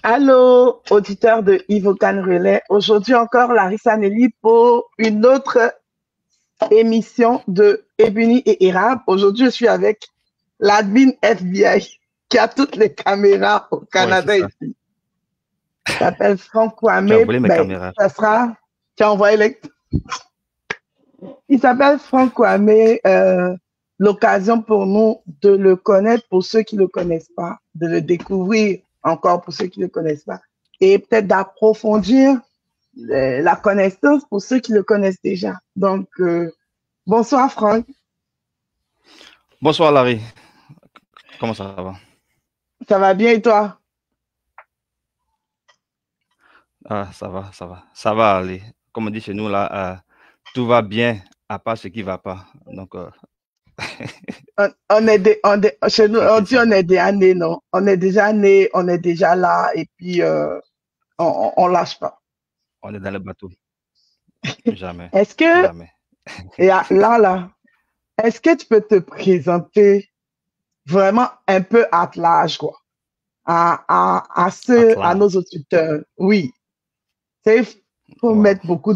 Allô, auditeur de Ivocan Relais. Aujourd'hui encore, Larissa Nelly pour une autre émission de Ebony et Érable. Aujourd'hui, je suis avec l'admin FBI qui a toutes les caméras au Ouais, c'est Canada ça. ici. Il s'appelle Franck Tu as Kwame. volé mes caméras. Ça sera, tu as envoyé les... Il s'appelle Franck Kwame. L'occasion pour nous de le connaître pour ceux qui ne le connaissent pas, de le découvrir encore pour ceux qui ne le connaissent pas, et peut-être d'approfondir la connaissance pour ceux qui le connaissent déjà. Donc, bonsoir Franck, Bonsoir Larry. Comment ça va? ça va bien et toi? Ah, ça va, ça va. Ça va aller. Comme on dit chez nous là, tout va bien à part ce qui va pas. Donc, Chez nous, on tranquille, dit ça on va. est déjà né, non? On est déjà né, on est déjà là et puis on lâche pas. On est dans le bateau. Jamais, Est-ce que, jamais. là, est-ce que tu peux te présenter vraiment un peu à l'âge, quoi? À nos Atlas. auditeurs. Oui, il faut Wow. mettre beaucoup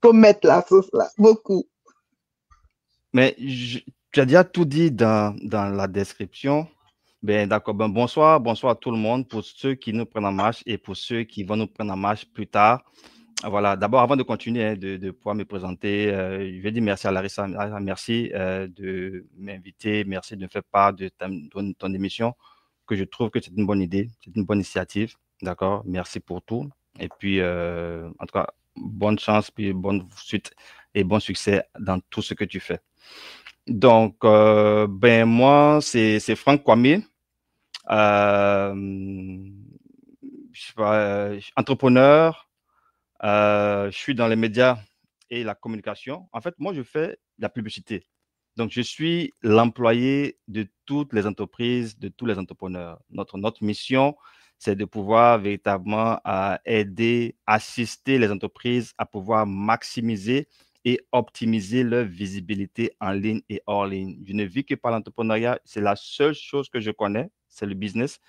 faut mettre la sauce là, beaucoup. Mais tu as déjà tout dit dans la description. Ben, d'accord. Ben, bonsoir, bonsoir à tout le monde pour ceux qui nous prennent en marche et pour ceux qui vont nous prendre en marche plus tard. Voilà, d'abord, avant de continuer, de pouvoir me présenter, je vais dire merci à Larissa. Larissa, merci de m'inviter, merci de me faire part de ton émission, que je trouve que c'est une bonne idée, c'est une bonne initiative. D'accord, merci pour tout. Et puis, en tout cas, bonne chance, puis bonne suite et bon succès dans tout ce que tu fais. Donc, ben, moi, c'est Franck Kwame. Euh, je sais pas, entrepreneur, je suis dans les médias et la communication. En fait, moi, je fais la publicité. Donc, je suis l'employé de toutes les entreprises, de tous les entrepreneurs. Notre mission, c'est de pouvoir véritablement aider, assister les entreprises à pouvoir maximiser et optimiser leur visibilité en ligne et hors ligne. Je ne vis que par l'entrepreneuriat. C'est la seule chose que je connais, c'est le business,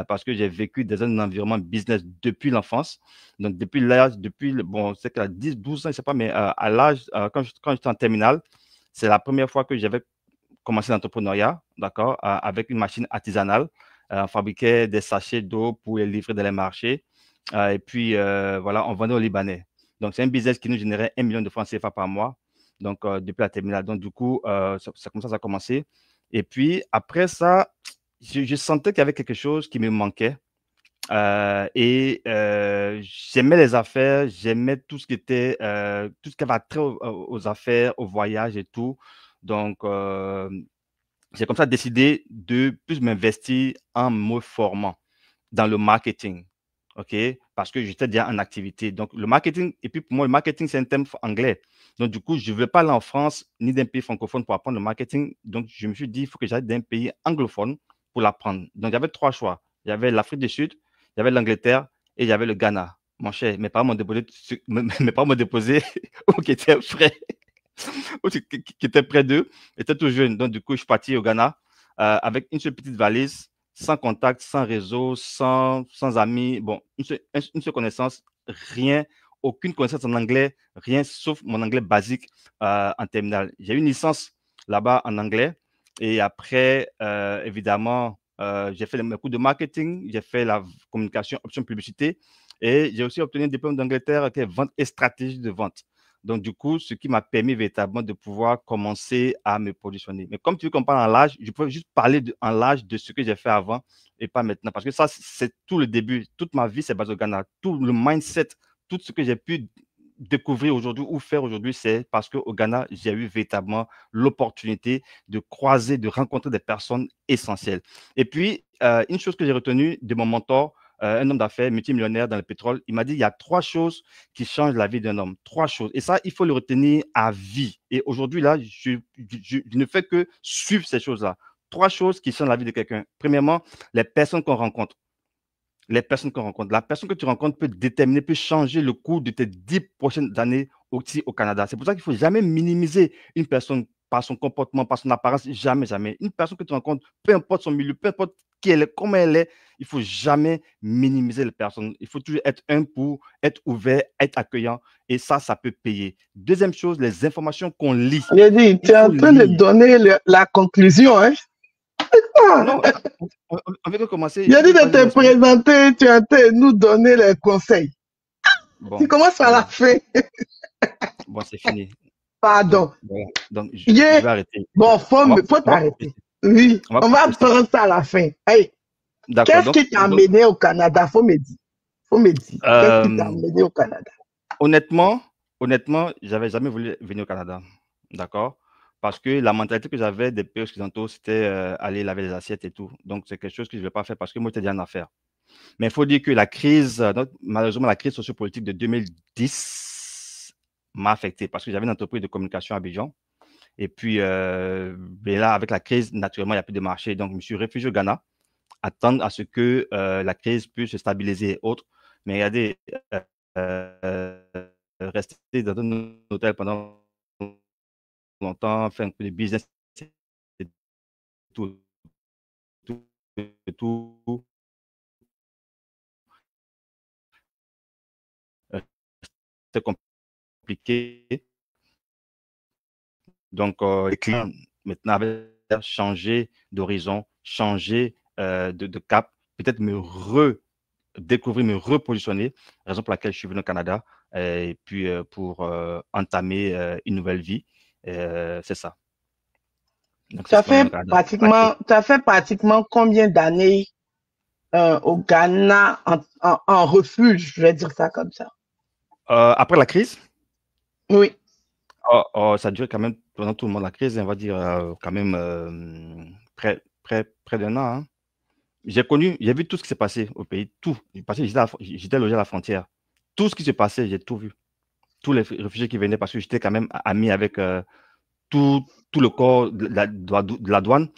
parce que j'ai vécu dans un environnement business depuis l'enfance. Donc, depuis l'âge, bon, c'est qu'à 10, 12 ans, je ne sais pas, mais à l'âge, quand j'étais en terminale, c'est la première fois que j'avais commencé l'entrepreneuriat, d'accord, avec une machine artisanale. On fabriquait des sachets d'eau pour les livrer dans les marchés. Et puis, voilà, on vendait aux Libanais. Donc, c'est un business qui nous générait 1 million de francs CFA par mois, donc depuis la terminale. Donc, du coup, comme ça a commencé. Et puis, après ça, je sentais qu'il y avait quelque chose qui me manquait. J'aimais les affaires, j'aimais tout ce qui était, tout ce qui avait trait aux affaires, aux voyages et tout. Donc, j'ai comme ça décidé de plus m'investir en me formant dans le marketing. OK? Parce que j'étais déjà en activité. Donc, le marketing, et puis pour moi, le marketing, c'est un thème anglais. Donc, du coup, je ne veux pas aller en France ni d'un pays francophone pour apprendre le marketing. Donc, je me suis dit, il faut que j'aille d'un pays anglophone pour l'apprendre. Donc, j'avais trois choix. Il y avait l'Afrique du Sud, il y avait l'Angleterre et il y avait le Ghana. Mon cher, mes parents m'ont déposé, mes parents m'ont déposé au qui était frais, qui était près d'eux, étaient tout jeunes. Donc, du coup, je suis parti au Ghana avec une seule petite valise, sans contact, sans réseau, sans amis. Bon, une seule connaissance, rien, aucune connaissance en anglais, rien sauf mon anglais basique en terminale. J'ai eu une licence là-bas en anglais et après, évidemment, j'ai fait mes cours de marketing, j'ai fait la communication, option publicité et j'ai aussi obtenu un diplôme d'Angleterre qui est vente et stratégie de vente. Donc, du coup, ce qui m'a permis véritablement de pouvoir commencer à me positionner. Mais comme tu veux qu'on parle en l'âge, je peux juste parler en l'âge de ce que j'ai fait avant et pas maintenant. Parce que ça, c'est tout le début. Toute ma vie, c'est basé au Ghana. Tout le mindset, tout ce que j'ai pu découvrir aujourd'hui ou faire aujourd'hui, c'est parce qu'au Ghana, j'ai eu véritablement l'opportunité de croiser, de rencontrer des personnes essentielles. Et puis, une chose que j'ai retenue de mon mentor, un homme d'affaires multimillionnaire dans le pétrole, il m'a dit, il y a trois choses qui changent la vie d'un homme. Trois choses. Et ça, il faut le retenir à vie. Et aujourd'hui, là, je ne fais que suivre ces choses-là. Trois choses qui changent la vie de quelqu'un. Premièrement, les personnes qu'on rencontre. Les personnes qu'on rencontre. La personne que tu rencontres peut déterminer, peut changer le cours de tes 10 prochaines années aussi au Canada. C'est pour ça qu'il ne faut jamais minimiser une personne par son comportement, par son apparence. Jamais, jamais. Une personne que tu rencontres, peu importe son milieu, peu importe qui elle est, comment elle est. Il ne faut jamais minimiser les personnes. Il faut toujours être pour être ouvert, être accueillant. Et ça peut payer. Deuxième chose, les informations qu'on lit. J'ai dit, tu es en train de donner la conclusion, hein? Non, on vient de commencer. J'ai dit de te présenter, tu es en train de nous donner les conseils. Bon, tu commences à la fin. Bon, c'est fini. Pardon. Donc je vais arrêter. Bon, faut t'arrêter. Oui, on va prendre ça à la fin. Hey, qu'est-ce qui t'a amené au Canada? Faut me dire. Qu'est-ce qui t'a amené au Canada? Honnêtement, j'avais jamais voulu venir au Canada. D'accord? Parce que la mentalité que j'avais des pays occidentaux, c'était aller laver les assiettes et tout. Donc, c'est quelque chose que je ne vais pas faire parce que moi, j'étais déjà en affaires. Mais il faut dire que la crise, malheureusement, la crise sociopolitique de 2010 m'a affecté parce que j'avais une entreprise de communication à Abidjan. Et puis, là, avec la crise, naturellement, il n'y a plus de marché. Donc, je me suis réfugié au Ghana, attendre à ce que la crise puisse se stabiliser et autres. Mais regardez, rester dans un hôtel pendant longtemps, faire un peu de business, tout, c'est compliqué. Donc, les clients maintenant avaient changé d'horizon, changé de cap, peut-être me redécouvrir, me repositionner, raison pour laquelle je suis venu au Canada, et puis pour entamer une nouvelle vie. C'est ça. Donc, tu as fait pratiquement combien d'années au Ghana en refuge, je vais dire ça comme ça? Après la crise? Oui. Ça dure quand même pendant tout le monde la crise, on va dire quand même près d'un an. Hein. J'ai vu tout ce qui s'est passé au pays, tout. Parce que j'étais logé à la frontière. Tout ce qui s'est passé, j'ai tout vu. Tous les réfugiés qui venaient parce que j'étais quand même ami avec tout le corps de la douane.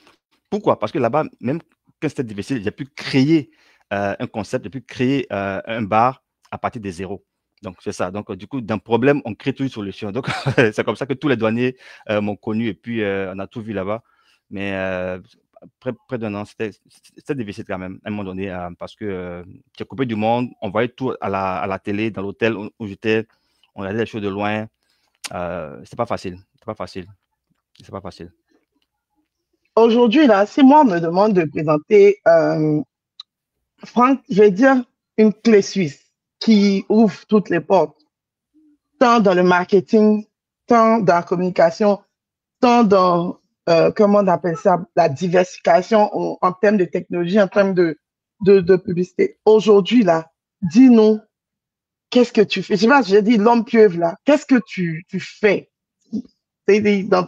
Pourquoi? Parce que là-bas, même quand c'était difficile, j'ai pu créer un concept, j'ai pu créer un bar à partir de zéro. Donc, c'est ça. Donc, du coup, d'un problème, on crée toujours une solution. Donc, c'est comme ça que tous les douaniers m'ont connu et puis on a tout vu là-bas. Mais près d'un an, c'était difficile quand même, à un moment donné, parce que j'ai coupé du monde, on voyait tout à la télé, dans l'hôtel où j'étais, on regardait les choses de loin. C'est pas facile. C'est pas facile. Aujourd'hui, là, si moi on me demande de présenter, Franck, je vais dire une clé suisse qui ouvre toutes les portes, tant dans le marketing, tant dans la communication, tant dans, comment on appelle ça, la diversification en termes de technologie, en termes de publicité. Aujourd'hui, là, dis-nous, qu'est-ce que tu fais? Je sais pas, j'ai dit l'homme pieuvre, là, qu'est-ce que tu fais dans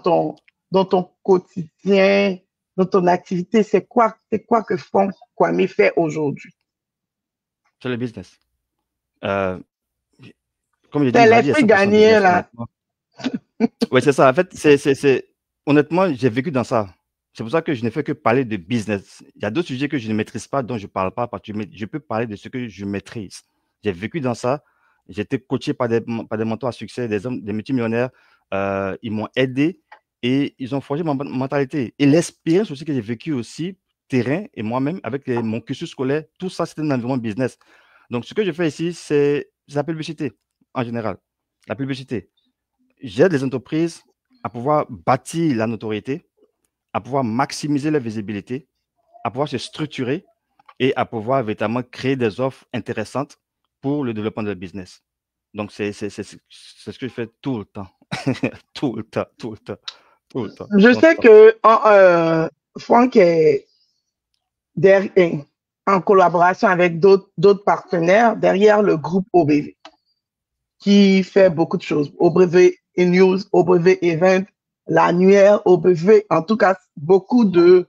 ton quotidien, dans ton activité? C'est quoi que Franck Kwame fait aujourd'hui? C'est le business. Comme je dis, C'est ma vie est l'effet 100% gagné, business, là. Oui, c'est ça. En fait, honnêtement, j'ai vécu dans ça. C'est pour ça que je ne fais que parler de business. Il y a d'autres sujets que je ne maîtrise pas, dont je ne parle pas, parce que je peux parler de ce que je maîtrise. J'ai vécu dans ça. J'ai été coaché par des mentors à succès, des hommes, des multimillionnaires. Ils m'ont aidé et ils ont forgé ma mentalité. Et l'expérience aussi que j'ai vécue aussi, terrain et moi-même, avec mon cursus scolaire, tout ça, c'était un environnement business. Donc, ce que je fais ici, c'est la publicité, en général. La publicité. J'aide les entreprises à pouvoir bâtir la notoriété, à pouvoir maximiser la visibilité, à pouvoir se structurer et à pouvoir véritablement créer des offres intéressantes pour le développement de leur business. Donc, c'est ce que je fais tout le temps. Tout le temps. Je sais que Franck est en collaboration avec d'autres partenaires derrière le groupe OBV, qui fait beaucoup de choses. OBV News, OBV Event, l'annuaire, OBV, en tout cas, beaucoup de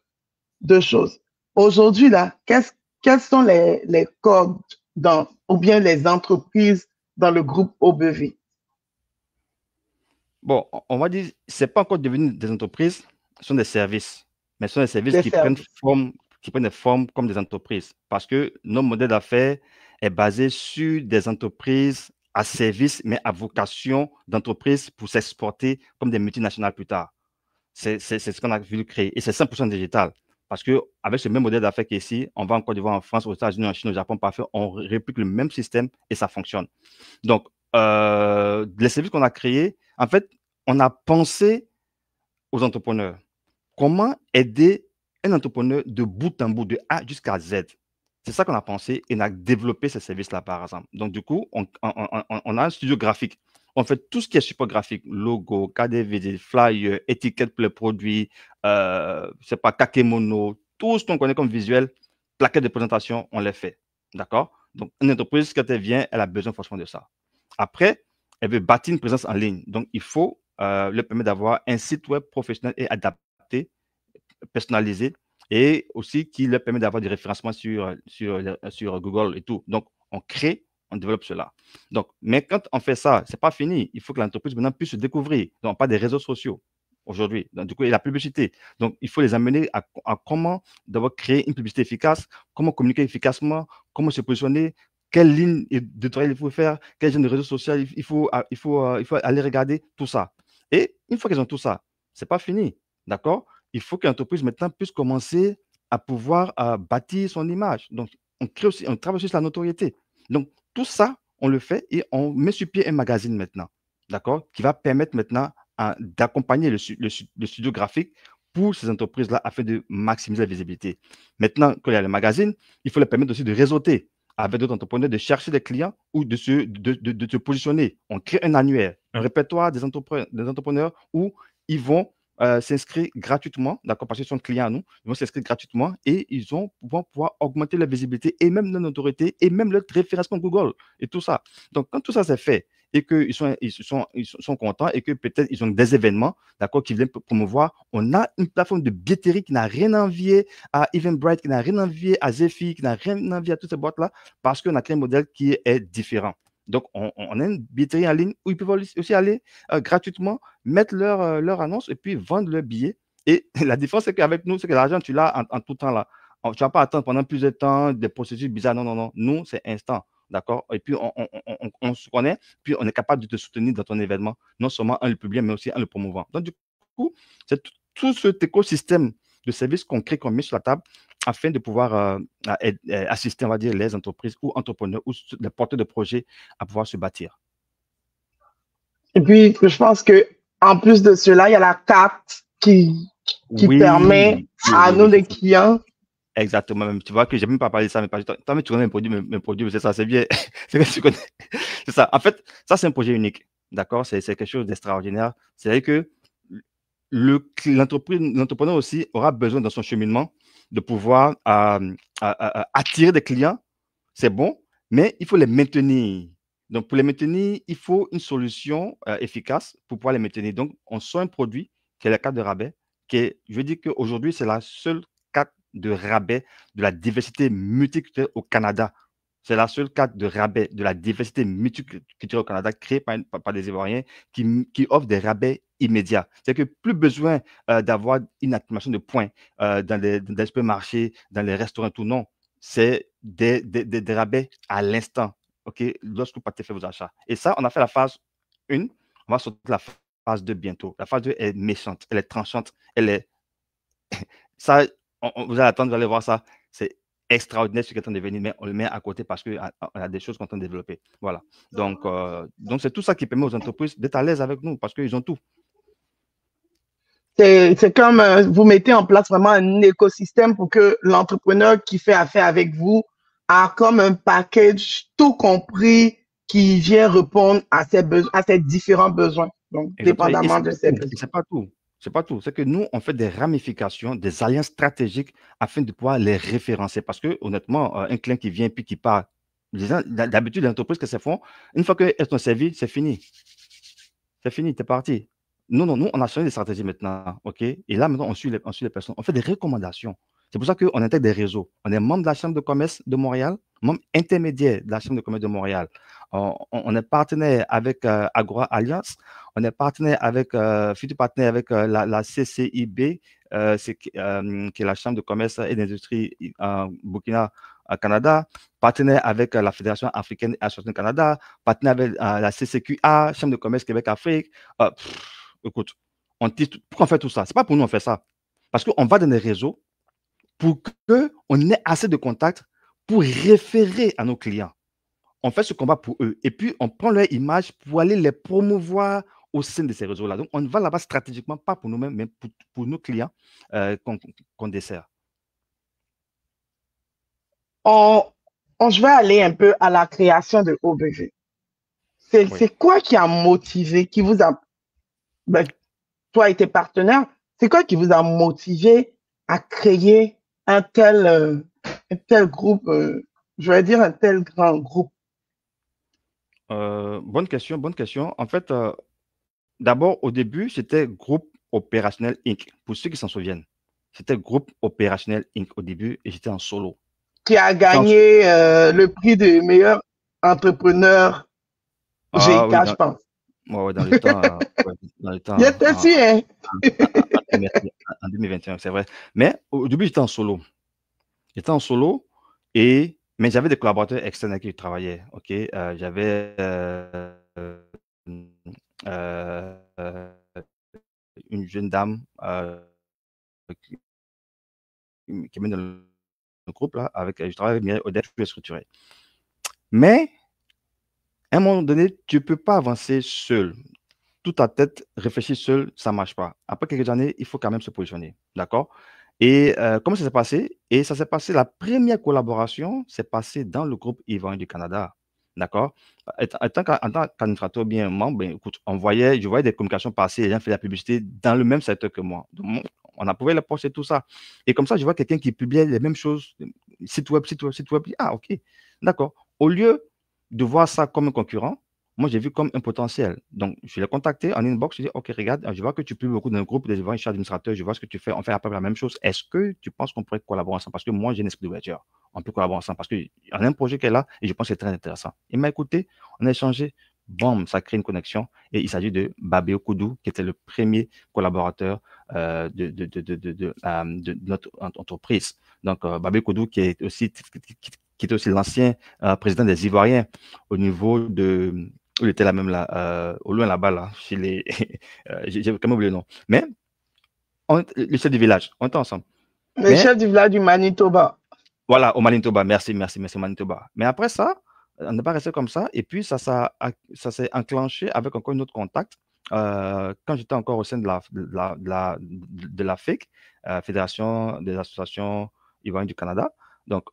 choses. Aujourd'hui, là, quels sont les codes ou bien les entreprises dans le groupe OBV? Bon, on va dire, ce n'est pas encore devenu des entreprises, ce sont des services. Mais ce sont des services qui prennent forme comme des entreprises. Parce que notre modèle d'affaires est basé sur des entreprises à service, mais à vocation d'entreprise pour s'exporter comme des multinationales plus tard. C'est ce qu'on a voulu créer. Et c'est 100% digital. Parce qu'avec ce même modèle d'affaires qu'ici, on va en Côte d'Ivoire, en France, aux États-Unis, en Chine, au Japon, parfait, on réplique le même système et ça fonctionne. Donc, les services qu'on a créés, en fait, on a pensé aux entrepreneurs. Comment aider un entrepreneur de bout en bout, de A jusqu'à Z? C'est ça qu'on a pensé et on a développé ce service-là, par exemple. Donc, du coup, on a un studio graphique. On fait tout ce qui est support graphique, logo, KDVD, flyer, étiquette pour les produits, je sais pas, kakemono, tout ce qu'on connaît comme visuel, plaquettes de présentation, on les fait. D'accord? Donc, une entreprise, quand elle vient, elle a besoin forcément de ça. Après, elle veut bâtir une présence en ligne. Donc, il faut leur permettre d'avoir un site web professionnel et adapté, personnalisé, et aussi qui leur permet d'avoir des référencements sur Google et tout. Donc, on crée, on développe cela. Donc, mais quand on fait ça, ce n'est pas fini. Il faut que l'entreprise maintenant puisse se découvrir. Donc, pas des réseaux sociaux aujourd'hui. Donc, du coup, il y a la publicité. Donc, il faut les amener à comment d'abord créer une publicité efficace, comment communiquer efficacement, comment se positionner, quelle ligne éditoriale il faut faire, quel genre de réseaux sociaux il faut aller regarder, tout ça. Et une fois qu'ils ont tout ça, ce n'est pas fini. D'accord? Il faut que l'entreprise maintenant puisse commencer à pouvoir bâtir son image. Donc, on travaille aussi sur la notoriété. Donc, tout ça, on le fait et on met sur pied un magazine maintenant, d'accord, qui va permettre maintenant d'accompagner le studio graphique pour ces entreprises-là afin de maximiser la visibilité. Maintenant qu'il y a le magazine, il faut leur permettre aussi de réseauter avec d'autres entrepreneurs, de chercher des clients ou de se positionner. On crée un annuaire, un répertoire des entrepreneurs où ils vont s'inscrire gratuitement, d'accord, parce qu'ils sont clients à nous, ils vont s'inscrire gratuitement et ils vont pouvoir augmenter leur visibilité et même leur notoriété et même leur référencement Google et tout ça. Donc, quand tout ça c'est fait et qu'ils sont contents et que peut-être ils ont des événements, d'accord, qui viennent promouvoir, on a une plateforme de billetterie qui n'a rien à envier à Eventbrite, qui n'a rien à envier à Zephy, qui n'a rien à envier à toutes ces boîtes-là parce qu'on a créé un modèle qui est différent. Donc, on a une billetterie en ligne où ils peuvent aussi aller gratuitement, mettre leur annonce et puis vendre leurs billets. Et la différence, c'est qu'avec nous, c'est que l'argent, tu l'as en tout temps là. Tu ne vas pas attendre pendant plusieurs temps, des procédures bizarres. Non, non, non. Nous, c'est instant. D'accord? Et puis, on se connaît, puis on est capable de te soutenir dans ton événement, non seulement en le publiant, mais aussi en le promouvant. Donc, du coup, c'est tout cet écosystème de services qu'on crée, qu'on met sur la table afin de pouvoir assister, on va dire, les entreprises ou entrepreneurs ou les porteurs de projets à pouvoir se bâtir. Et puis, je pense que en plus de cela, il y a la carte qui permet à nos clients. Exactement. Même, tu vois que je n'ai même pas parlé de ça, mais toi, mais tu connais mes produits, c'est ça, c'est bien. C'est que tu connais. C'est ça. En fait, ça, c'est un projet unique. D'accord? C'est quelque chose d'extraordinaire. C'est-à-dire que l'entrepreneur aussi aura besoin dans son cheminement de pouvoir attirer des clients. C'est bon, mais il faut les maintenir. Donc, pour les maintenir, il faut une solution efficace pour pouvoir les maintenir. Donc, on sort un produit qui est la carte de rabais, je veux dire qu'aujourd'hui, c'est la seule carte de rabais de la diversité multiculturelle au Canada. C'est la seule carte de rabais de la diversité multiculturelle au Canada créée par des Ivoiriens qui offre des rabais immédiats. C'est que plus besoin d'avoir une accumulation de points dans les supermarchés, dans les restaurants, tout non. C'est des rabais à l'instant, ok, lorsque vous partez faire vos achats. Et ça, on a fait la phase 1, on va sortir la phase 2 bientôt. La phase 2 est méchante, elle est tranchante, elle est... ça, vous allez attendre, vous allez voir ça, c'est extraordinaire ce qui est en train de venir, mais on le met à côté parce qu'on a des choses qu'on est en train de développer. Voilà. Donc, c'est tout ça qui permet aux entreprises d'être à l'aise avec nous parce qu'ils ont tout. C'est comme vous mettez en place vraiment un écosystème pour que l'entrepreneur qui fait affaire avec vous a comme un package tout compris qui vient répondre à ses différents besoins. Donc, dépendamment de ses besoins. C'est pas tout. C'est pas tout. C'est que nous, on fait des ramifications, des alliances stratégiques afin de pouvoir les référencer. Parce que, honnêtement, un client qui vient puis qui part, d'habitude, les entreprises que ça font, une fois qu'elles sont servies, c'est fini. C'est fini, t'es parti. Non, nous, on a changé des stratégies maintenant, OK? Et là, maintenant, on suit les personnes. On fait des recommandations. C'est pour ça qu'on intègre des réseaux. On est membre de la Chambre de commerce de Montréal, membre intermédiaire de la Chambre de commerce de Montréal. On est partenaire avec Agora Alliance. On est partenaire avec, futur partenaire avec la CCIB, qui est la Chambre de commerce et d'industrie Burkina Canada, partenaire avec la Fédération africaine et association Canada, partenaire avec la CCQA, Chambre de commerce Québec-Afrique. Écoute, pourquoi on fait tout ça? Ce n'est pas pour nous, on fait ça. Parce qu'on va dans des réseaux pour qu'on ait assez de contacts pour référer à nos clients. On fait ce combat pour eux. Et puis, on prend leur image pour aller les promouvoir au sein de ces réseaux-là. Donc, on va là-bas stratégiquement, pas pour nous-mêmes, mais pour nos clients qu'on dessert. Je vais aller un peu à la création de OBV. Oui. C'est quoi qui a motivé, qui vous a, ben, toi et tes partenaires, c'est quoi qui vous a motivé à créer un tel groupe, je vais dire un tel grand groupe? Bonne question, bonne question. En fait, d'abord, au début, c'était Groupe Opérationnel Inc. Pour ceux qui s'en souviennent, c'était Groupe Opérationnel Inc. au début et j'étais en solo. Qui a gagné le prix de meilleur entrepreneur Ah GIK, oui, je pense. dans le temps, Il était si, hein? en 2021, c'est vrai. Mais au début, j'étais en solo. J'étais en solo, mais j'avais des collaborateurs externes avec qui je travaillais. Ok, j'avais une jeune dame qui est dans le groupe là, je travaille avec Mireille Odette, plus structuré. Mais à un moment donné, tu ne peux pas avancer seul. Toute ta tête, réfléchir seul, ça ne marche pas. Après quelques années, il faut quand même se positionner. D'accord? Et comment ça s'est passé? Et ça s'est passé, la première collaboration s'est passée dans le groupe Ivoirien du Canada. D'accord? En tant qu'administrateur bien membre, ben, écoute, je voyais des communications passer, les gens faisaient la publicité dans le même secteur que moi. Donc, on approuvait les posts et tout ça. Et comme ça, je vois quelqu'un qui publiait les mêmes choses, site web, site web, site web. Ah, ok. D'accord. Au lieu de voir ça comme un concurrent, moi, j'ai vu comme un potentiel. Donc, je l'ai contacté en inbox. Je lui ai dit, OK, regarde, je vois que tu publies beaucoup dans le groupe des administrateurs. Je vois ce que tu fais. On fait à peu près la même chose. Est-ce que tu penses qu'on pourrait collaborer ensemble? Parce que moi, j'ai un esprit d'ouverture. On peut collaborer ensemble parce qu'on a un projet qui est là et je pense que c'est très intéressant. Il m'a écouté, on a échangé. Boum, ça crée une connexion. Et il s'agit de Babé Koudou, qui était le premier collaborateur de notre entreprise. Donc, Babé Koudou, qui est aussi l'ancien président des Ivoiriens au niveau de. Il était là même là, au loin là-bas, là, chez les. J'ai quand même oublié le nom. Mais le chef du village, on était ensemble. Le chef du village du Manitoba. Voilà, au Manitoba. Merci, Manitoba. Mais après ça, on n'est pas resté comme ça. Et puis, ça s'est enclenché avec encore un autre contact. Quand j'étais encore au sein de la FIC, Fédération des associations ivoiriennes du Canada. Donc,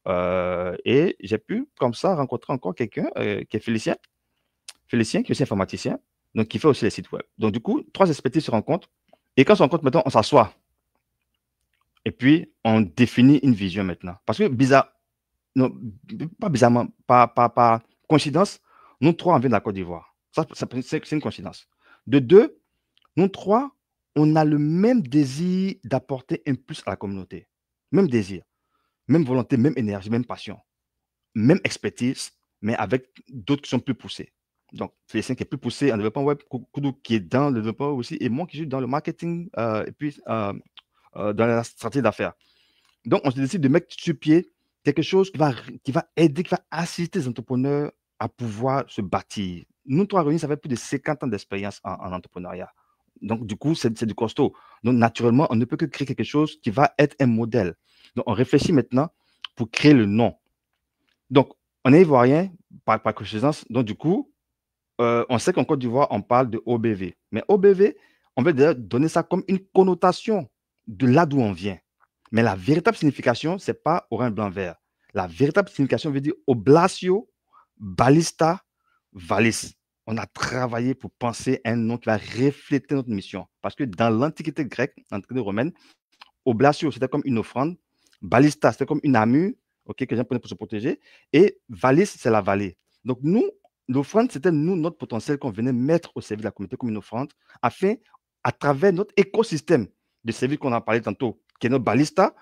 et j'ai pu, comme ça, rencontrer encore quelqu'un qui est Félicien, qui est aussi informaticien, donc qui fait aussi les sites web. Donc, du coup, trois expertises se rencontrent. Et quand on se rencontre, maintenant, on s'assoit. Et puis, on définit une vision maintenant. Parce que, non, pas bizarrement, par coïncidence, nous trois, on vient de la Côte d'Ivoire. C'est une coïncidence. De deux, nous trois, on a le même désir d'apporter un plus à la communauté. Même désir, même volonté, même énergie, même passion, même expertise, mais avec d'autres qui sont plus poussés. Donc, Félicien qui est plus poussé en développement web, Koudou qui est dans le développement aussi, et moi qui suis dans le marketing et puis dans la stratégie d'affaires. Donc, on se décide de mettre sur pied quelque chose qui va aider, qui va assister les entrepreneurs à pouvoir se bâtir. Nous, trois réunis, ça fait plus de 50 ans d'expérience en entrepreneuriat. Donc, du coup, c'est du costaud. Donc, naturellement, on ne peut que créer quelque chose qui va être un modèle. Donc, on réfléchit maintenant pour créer le nom. Donc, on est ivoirien par coïncidence. Donc, du coup, on sait qu'en Côte d'Ivoire, on parle de OBV. Mais OBV, on veut déjà donner ça comme une connotation de là d'où on vient. Mais la véritable signification, ce n'est pas orange, blanc, vert. La véritable signification veut dire Oblatio, Ballista, Valis. On a travaillé pour penser un nom qui va refléter notre mission. Parce que dans l'Antiquité grecque, l'Antiquité romaine, Oblatio, c'était comme une offrande. Ballista, c'était comme une armure que les gens prenaient pour se protéger. Et Valis, c'est la vallée. Donc, nous, l'offrande, c'était nous, notre potentiel qu'on venait mettre au service de la communauté comme une offrande, afin, à travers notre écosystème de services qu'on a parlé tantôt, qui est notre Ballista,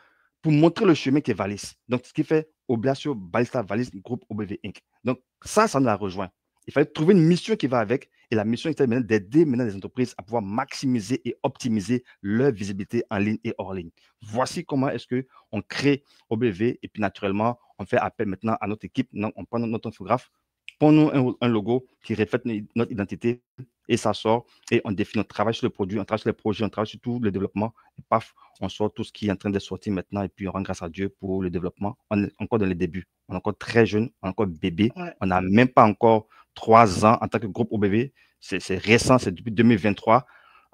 pour montrer le chemin qui est Valis. Donc, ce qui fait Oblatio, Ballista, Valis, groupe OBV Inc. Donc, ça nous a rejoint. Il fallait trouver une mission qui va avec. Et la mission était d'aider maintenant les entreprises à pouvoir maximiser et optimiser leur visibilité en ligne et hors ligne. Voici comment est-ce qu'on crée OBV. Et puis, naturellement, on fait appel maintenant à notre équipe. On prend notre infographe, prend-nous un logo qui reflète notre identité Et ça sort et on définit, on travaille sur le produit, on travaille sur les projets, on travaille sur tout le développement. Et paf, on sort tout ce qui est en train de sortir maintenant et puis on rend grâce à Dieu pour le développement. On est encore dans les débuts. On est encore très jeune, on est encore bébé. Ouais. On n'a même pas encore 3 ans en tant que groupe OBV. C'est récent, c'est depuis 2023.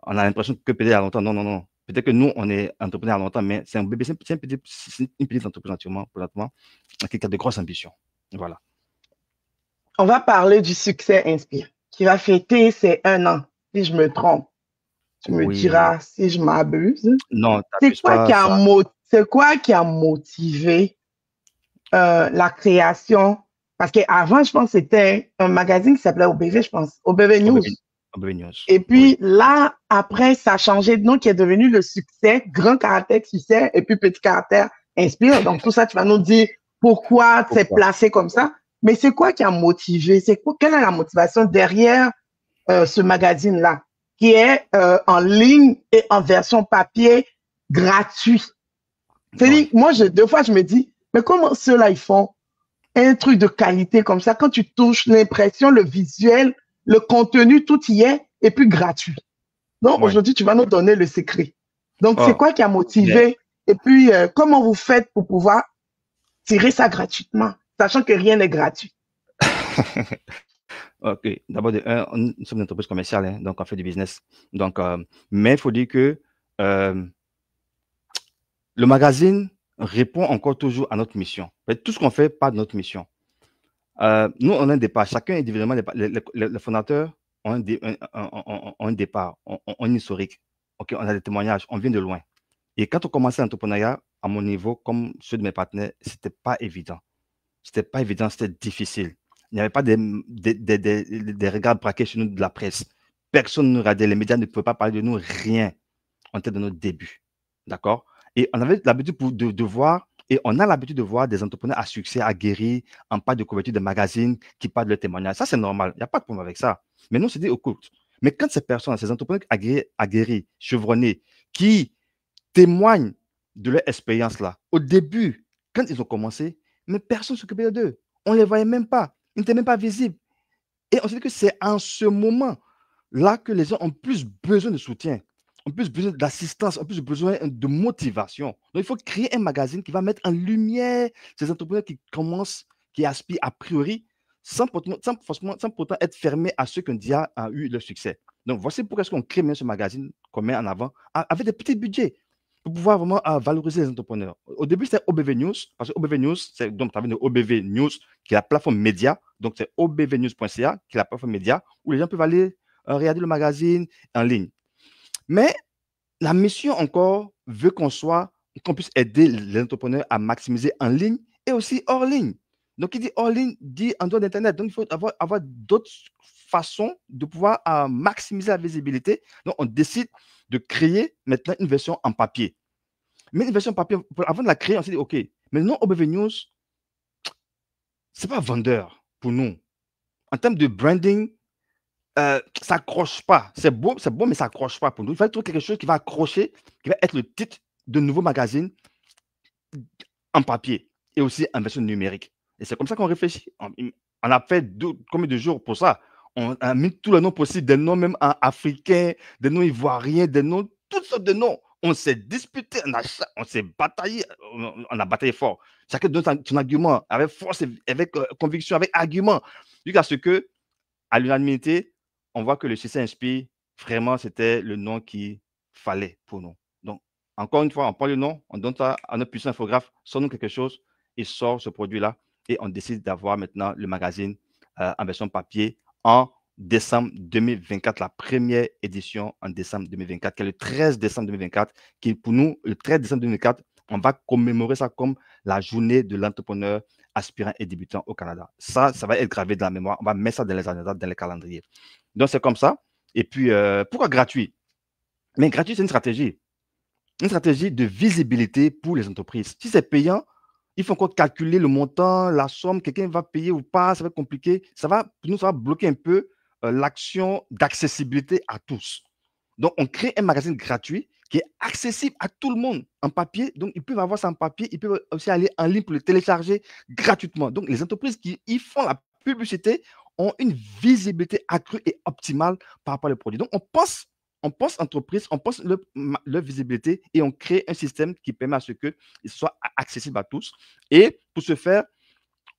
On a l'impression que peut-être à longtemps. Non, non, non. Peut-être que nous, on est entrepreneur à longtemps, mais c'est un bébé, c'est une petite entreprise naturellement, qui a de grosses ambitions. Voilà. On va parler du succès Inspire, qui va fêter ses 1 an, si je me trompe. Tu me Oui. diras si je m'abuse. Non, C'est t'abuses quoi pas, ça. c'est quoi qui a motivé la création? Parce qu'avant, je pense que c'était un magazine qui s'appelait OBV, je pense, OBV News. OBV News. Et puis Oui. là, après, ça a changé de nom qui est devenu le succès, grand caractère succès, et puis petit caractère Inspire. Donc tout ça, tu vas nous dire pourquoi c'est placé comme ça. Mais c'est quoi qui a motivé? Quelle est la motivation derrière ce magazine-là, qui est en ligne et en version papier gratuit? C'est-à-dire, moi, deux fois, je me dis, mais comment ceux-là, ils font un truc de qualité comme ça, quand tu touches l'impression, le visuel, le contenu, tout y est, et puis gratuit. Donc, aujourd'hui, tu vas nous donner le secret. Donc, c'est quoi qui a motivé? Et puis, comment vous faites pour pouvoir tirer ça gratuitement, sachant que rien n'est gratuit? Ok, d'abord, nous sommes une entreprise commerciale, hein, donc on fait du business. Donc, mais il faut dire que le magazine répond encore toujours à notre mission. Tout ce qu'on fait, pas de notre mission. Nous, on a un départ. Chacun individuellement, les fondateurs ont un départ, ont un historique. Okay, on a des témoignages, on vient de loin. Et quand on commençait l'entrepreneuriat, à mon niveau, comme ceux de mes partenaires, c'était pas évident. C'était pas évident, c'était difficile. Il n'y avait pas des regards braqués chez nous de la presse. Personne ne nous regardait, les médias ne pouvaient pas parler de nous, rien. On était dans notre début. D'accord? Et on avait l'habitude de voir, et on a l'habitude de voir des entrepreneurs à succès, aguerris, en page de couverture de magazines qui parlent de leurs témoignages. Ça, c'est normal. Il n'y a pas de problème avec ça. Mais nous, on s'est dit, écoute, mais quand ces personnes, ces entrepreneurs aguerris, chevronnés, qui témoignent de leur expérience-là, au début, quand ils ont commencé, mais personne ne s'occupait d'eux. On ne les voyait même pas. Ils n'étaient même pas visibles. Et on s'est dit que c'est en ce moment-là que les gens ont plus besoin de soutien, ont plus besoin d'assistance, ont plus besoin de motivation. Donc, il faut créer un magazine qui va mettre en lumière ces entrepreneurs qui commencent, qui aspirent a priori, sans pourtant être fermés à ceux qui ont déjà eu le succès. Donc, voici pourquoi est-ce qu'on crée même ce magazine qu'on met en avant avec des petits budgets pour pouvoir vraiment valoriser les entrepreneurs. Au début, c'était OBV News, parce que OBV News, c'est donc tu as OBV News, qui est la plateforme média. Donc, c'est obvnews.ca, qui est la plateforme média, où les gens peuvent aller regarder le magazine en ligne. Mais la mission encore veut qu'on puisse aider les entrepreneurs à maximiser en ligne et aussi hors ligne. Donc, qui dit hors ligne, dit en dehors d'Internet. Donc, il faut avoir d'autres façons de pouvoir maximiser la visibilité. Donc, on décide de créer maintenant une version en papier. Mais une version papier, avant de la créer, on s'est dit, OK, mais non, OBV News, ce n'est pas vendeur pour nous. En termes de branding, ça n'accroche pas. C'est bon, mais ça n'accroche pas pour nous. Il fallait trouver quelque chose qui va accrocher, qui va être le titre de nouveau magazine en papier et aussi en version numérique. Et c'est comme ça qu'on réfléchit. On a fait combien de jours pour ça? On a mis tous les noms possibles, des noms même africains, des noms ivoiriens, des noms, toutes sortes de noms. On s'est disputé, on s'est bataillé, on a bataillé fort. Chacun donne son argument avec force, avec conviction, avec argument. Jusqu'à ce que, à l'unanimité, on voit que le succès Inspire, vraiment, c'était le nom qu'il fallait pour nous. Donc, encore une fois, on prend le nom, on donne ça à notre puissant infographe, sort-nous quelque chose, il sort ce produit-là et on décide d'avoir maintenant le magazine en version papier en décembre 2024, la première édition en décembre 2024, qui est le 13 décembre 2024, qui pour nous, le 13 décembre 2024, on va commémorer ça comme la journée de l'entrepreneur aspirant et débutant au Canada. Ça va être gravé dans la mémoire. On va mettre ça dans les agendas, dans les calendriers. Donc, c'est comme ça. Et puis, pourquoi gratuit? Mais gratuit, c'est une stratégie. Une stratégie de visibilité pour les entreprises. Si c'est payant, il faut encore calculer le montant, la somme, quelqu'un va payer ou pas, ça va être compliqué. Pour nous, ça va bloquer un peu l'action d'accessibilité à tous. Donc, on crée un magazine gratuit qui est accessible à tout le monde en papier. Donc, ils peuvent avoir ça en papier. Ils peuvent aussi aller en ligne pour le télécharger gratuitement. Donc, les entreprises qui y font la publicité ont une visibilité accrue et optimale par rapport au produit. Donc, on pense entreprise, on pense leur visibilité et on crée un système qui permet à ce qu'il soit accessible à tous. Et pour ce faire,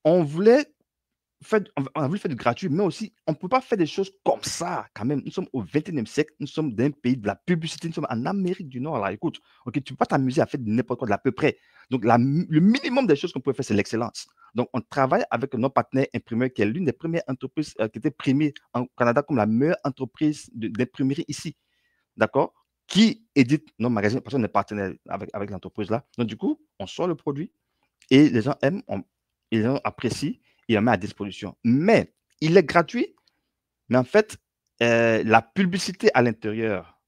on a voulu faire du gratuit, mais aussi, on ne peut pas faire des choses comme ça, quand même. Nous sommes au 21e siècle, nous sommes dans un pays de la publicité, nous sommes en Amérique du Nord. Là, écoute, ok, tu ne peux pas t'amuser à faire n'importe quoi de l'à peu près. Donc, le minimum des choses qu'on peut faire, c'est l'excellence. Donc, on travaille avec nos partenaires imprimeurs, qui est l'une des premières entreprises qui était primée au Canada comme la meilleure entreprise d'imprimerie ici. D'accord? Qui édite nos magazines, parce qu'on est partenaire avec l'entreprise là. Donc, du coup, on sort le produit et les gens aiment, les gens apprécient et on met à disposition. Mais il est gratuit, mais en fait, la publicité à l'intérieur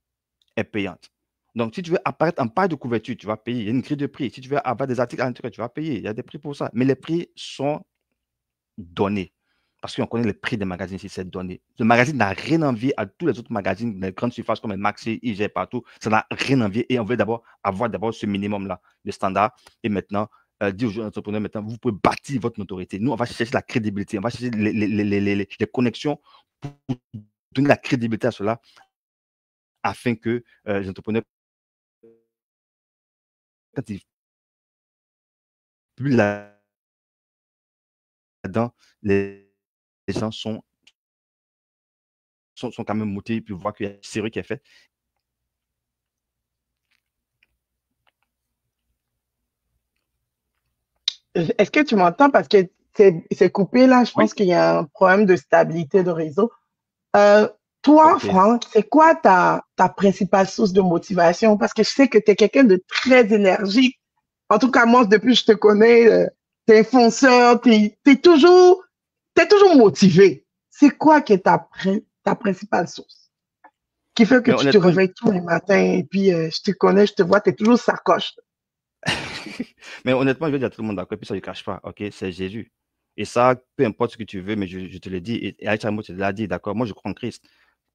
est payante. Donc, si tu veux apparaître en page de couverture, tu vas payer. Il y a une grille de prix. Si tu veux avoir des articles à l'intérieur, tu vas payer. Il y a des prix pour ça. Mais les prix sont donnés. Parce qu'on connaît les prix des magazines ici, c'est donné. Le magazine n'a rien envié à tous les autres magazines, les grandes surfaces comme Maxi, IG, partout. Ça n'a rien envié. Et on veut avoir d'abord ce minimum-là, de standard. Et maintenant, dire aux jeunes entrepreneurs, maintenant, vous pouvez bâtir votre notoriété. Nous, on va chercher la crédibilité. On va chercher les connexions pour donner la crédibilité à cela afin que les entrepreneurs, quand ils publient là-dedans, les gens sont quand même motivés puis voir qu'il y a une série qui est faite. Est-ce que tu m'entends? Parce que c'est coupé là. Je Oui. pense qu'il y a un problème de stabilité de réseau. Toi, Okay. Franck, c'est quoi ta principale source de motivation? Parce que je sais que tu es quelqu'un de très énergique. En tout cas, moi, depuis que je te connais, tu es fonceur, tu es toujours motivé. C'est quoi qui est ta principale source? Qui fait que Mais tu te honnêtement, réveilles tous les matins et puis je te connais, je te vois, tu es toujours sacoche. mais honnêtement, je vais dire à tout le monde d'accord, puis ça, je ne cache pas, ok, c'est Jésus. Et ça, peu importe ce que tu veux, mais je te le dis, et Aïcha Mo te l'a dit, d'accord, moi je crois en Christ.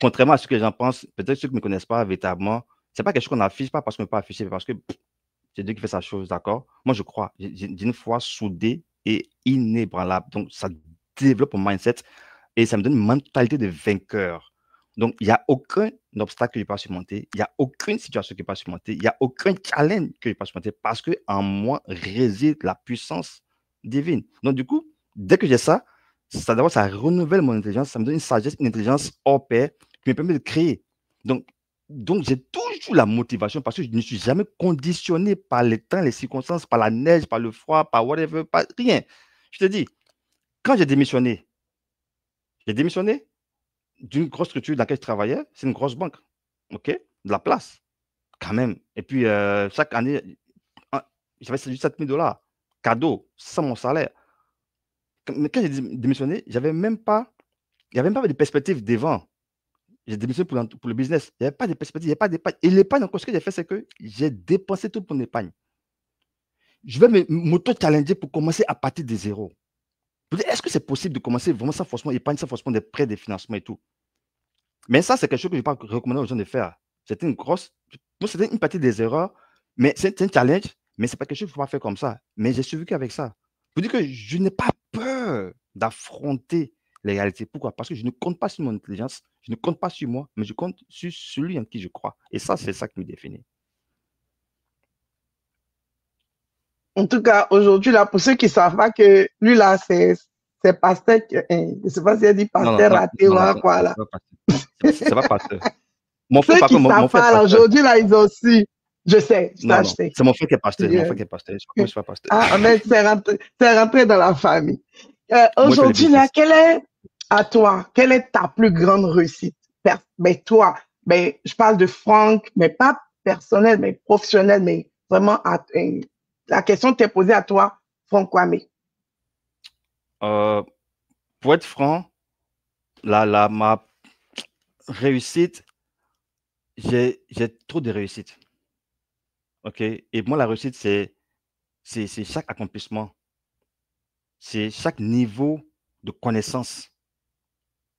Contrairement à ce que les gens pensent, peut-être ceux qui ne me connaissent pas véritablement, ce n'est pas quelque chose qu'on affiche, pas parce qu'on ne peut pas afficher, mais parce que c'est Dieu qui fait sa chose, d'accord? Moi je crois, j'ai une foi soudée et inébranlable. Donc ça développe mon mindset et ça me donne une mentalité de vainqueur. Donc, il n'y a aucun obstacle que je n'ai pas surmonté, il n'y a aucune situation que je n'ai pas surmontée, il n'y a aucun challenge que je n'ai pas surmonté parce qu'en moi réside la puissance divine. Donc, du coup, dès que j'ai ça, d'abord, ça renouvelle mon intelligence, ça me donne une sagesse, une intelligence hors pair qui me permet de créer. Donc j'ai toujours la motivation parce que je ne suis jamais conditionné par les temps, les circonstances, par la neige, par le froid, par whatever, par rien. Je te dis, quand j'ai démissionné d'une grosse structure dans laquelle je travaillais, c'est une grosse banque, ok, de la place, quand même. Et puis, chaque année, j'avais juste 7 000 $ cadeau, sans mon salaire. Mais quand j'ai démissionné, il n'y avait même pas de perspective devant. J'ai démissionné pour le business. Il n'y avait pas de perspective, il n'y avait pas d'épargne. Et l'épargne, encore, ce que j'ai fait, c'est que j'ai dépensé toute mon épargne. Je vais m'auto-challenger pour commencer à partir de zéro. Est-ce que c'est possible de commencer vraiment sans forcément épargne, sans forcément des prêts, des financements et tout? Mais ça, c'est quelque chose que je n'ai pas recommandé aux gens de faire. C'était une partie des erreurs, mais c'est un challenge, mais ce n'est pas quelque chose qu'il ne faut pas faire comme ça. Mais j'ai survécu avec ça. Je veux dire que je n'ai pas peur d'affronter les réalités. Pourquoi? Parce que je ne compte pas sur mon intelligence, je ne compte pas sur moi, mais je compte sur celui en qui je crois. Et ça, c'est ça qui me définit. En tout cas, aujourd'hui, là, pour ceux qui ne savent pas que lui, là, c'est pasteur, je ne sais pas si elle dit Non, non, pasteur non, raté non, ou non, quoi, là. c'est pas pasteur. Mon frère, Ceux par qui contre, ne mon savent frère est pas, là, pasteur. aujourd'hui, là, ils ont aussi, je sais, ça, Non, je non, sais. c'est mon frère qui est pasteur. Puis, Mon frère qui est pasteur. Moi, je ne suis pas pasteur. ah, mais c'est rentré dans la famille. Moi, je fais le Aujourd'hui, là, business. quelle est, à toi, quelle est ta plus grande réussite? Ben, toi, ben, je parle de Franck, mais pas personnel, mais professionnel, mais vraiment, la question t'est posée à toi, Franck Kwame. Pour être franc, ma réussite, j'ai trop de réussite. OK? Et moi, la réussite, c'est chaque accomplissement. C'est chaque niveau de connaissance.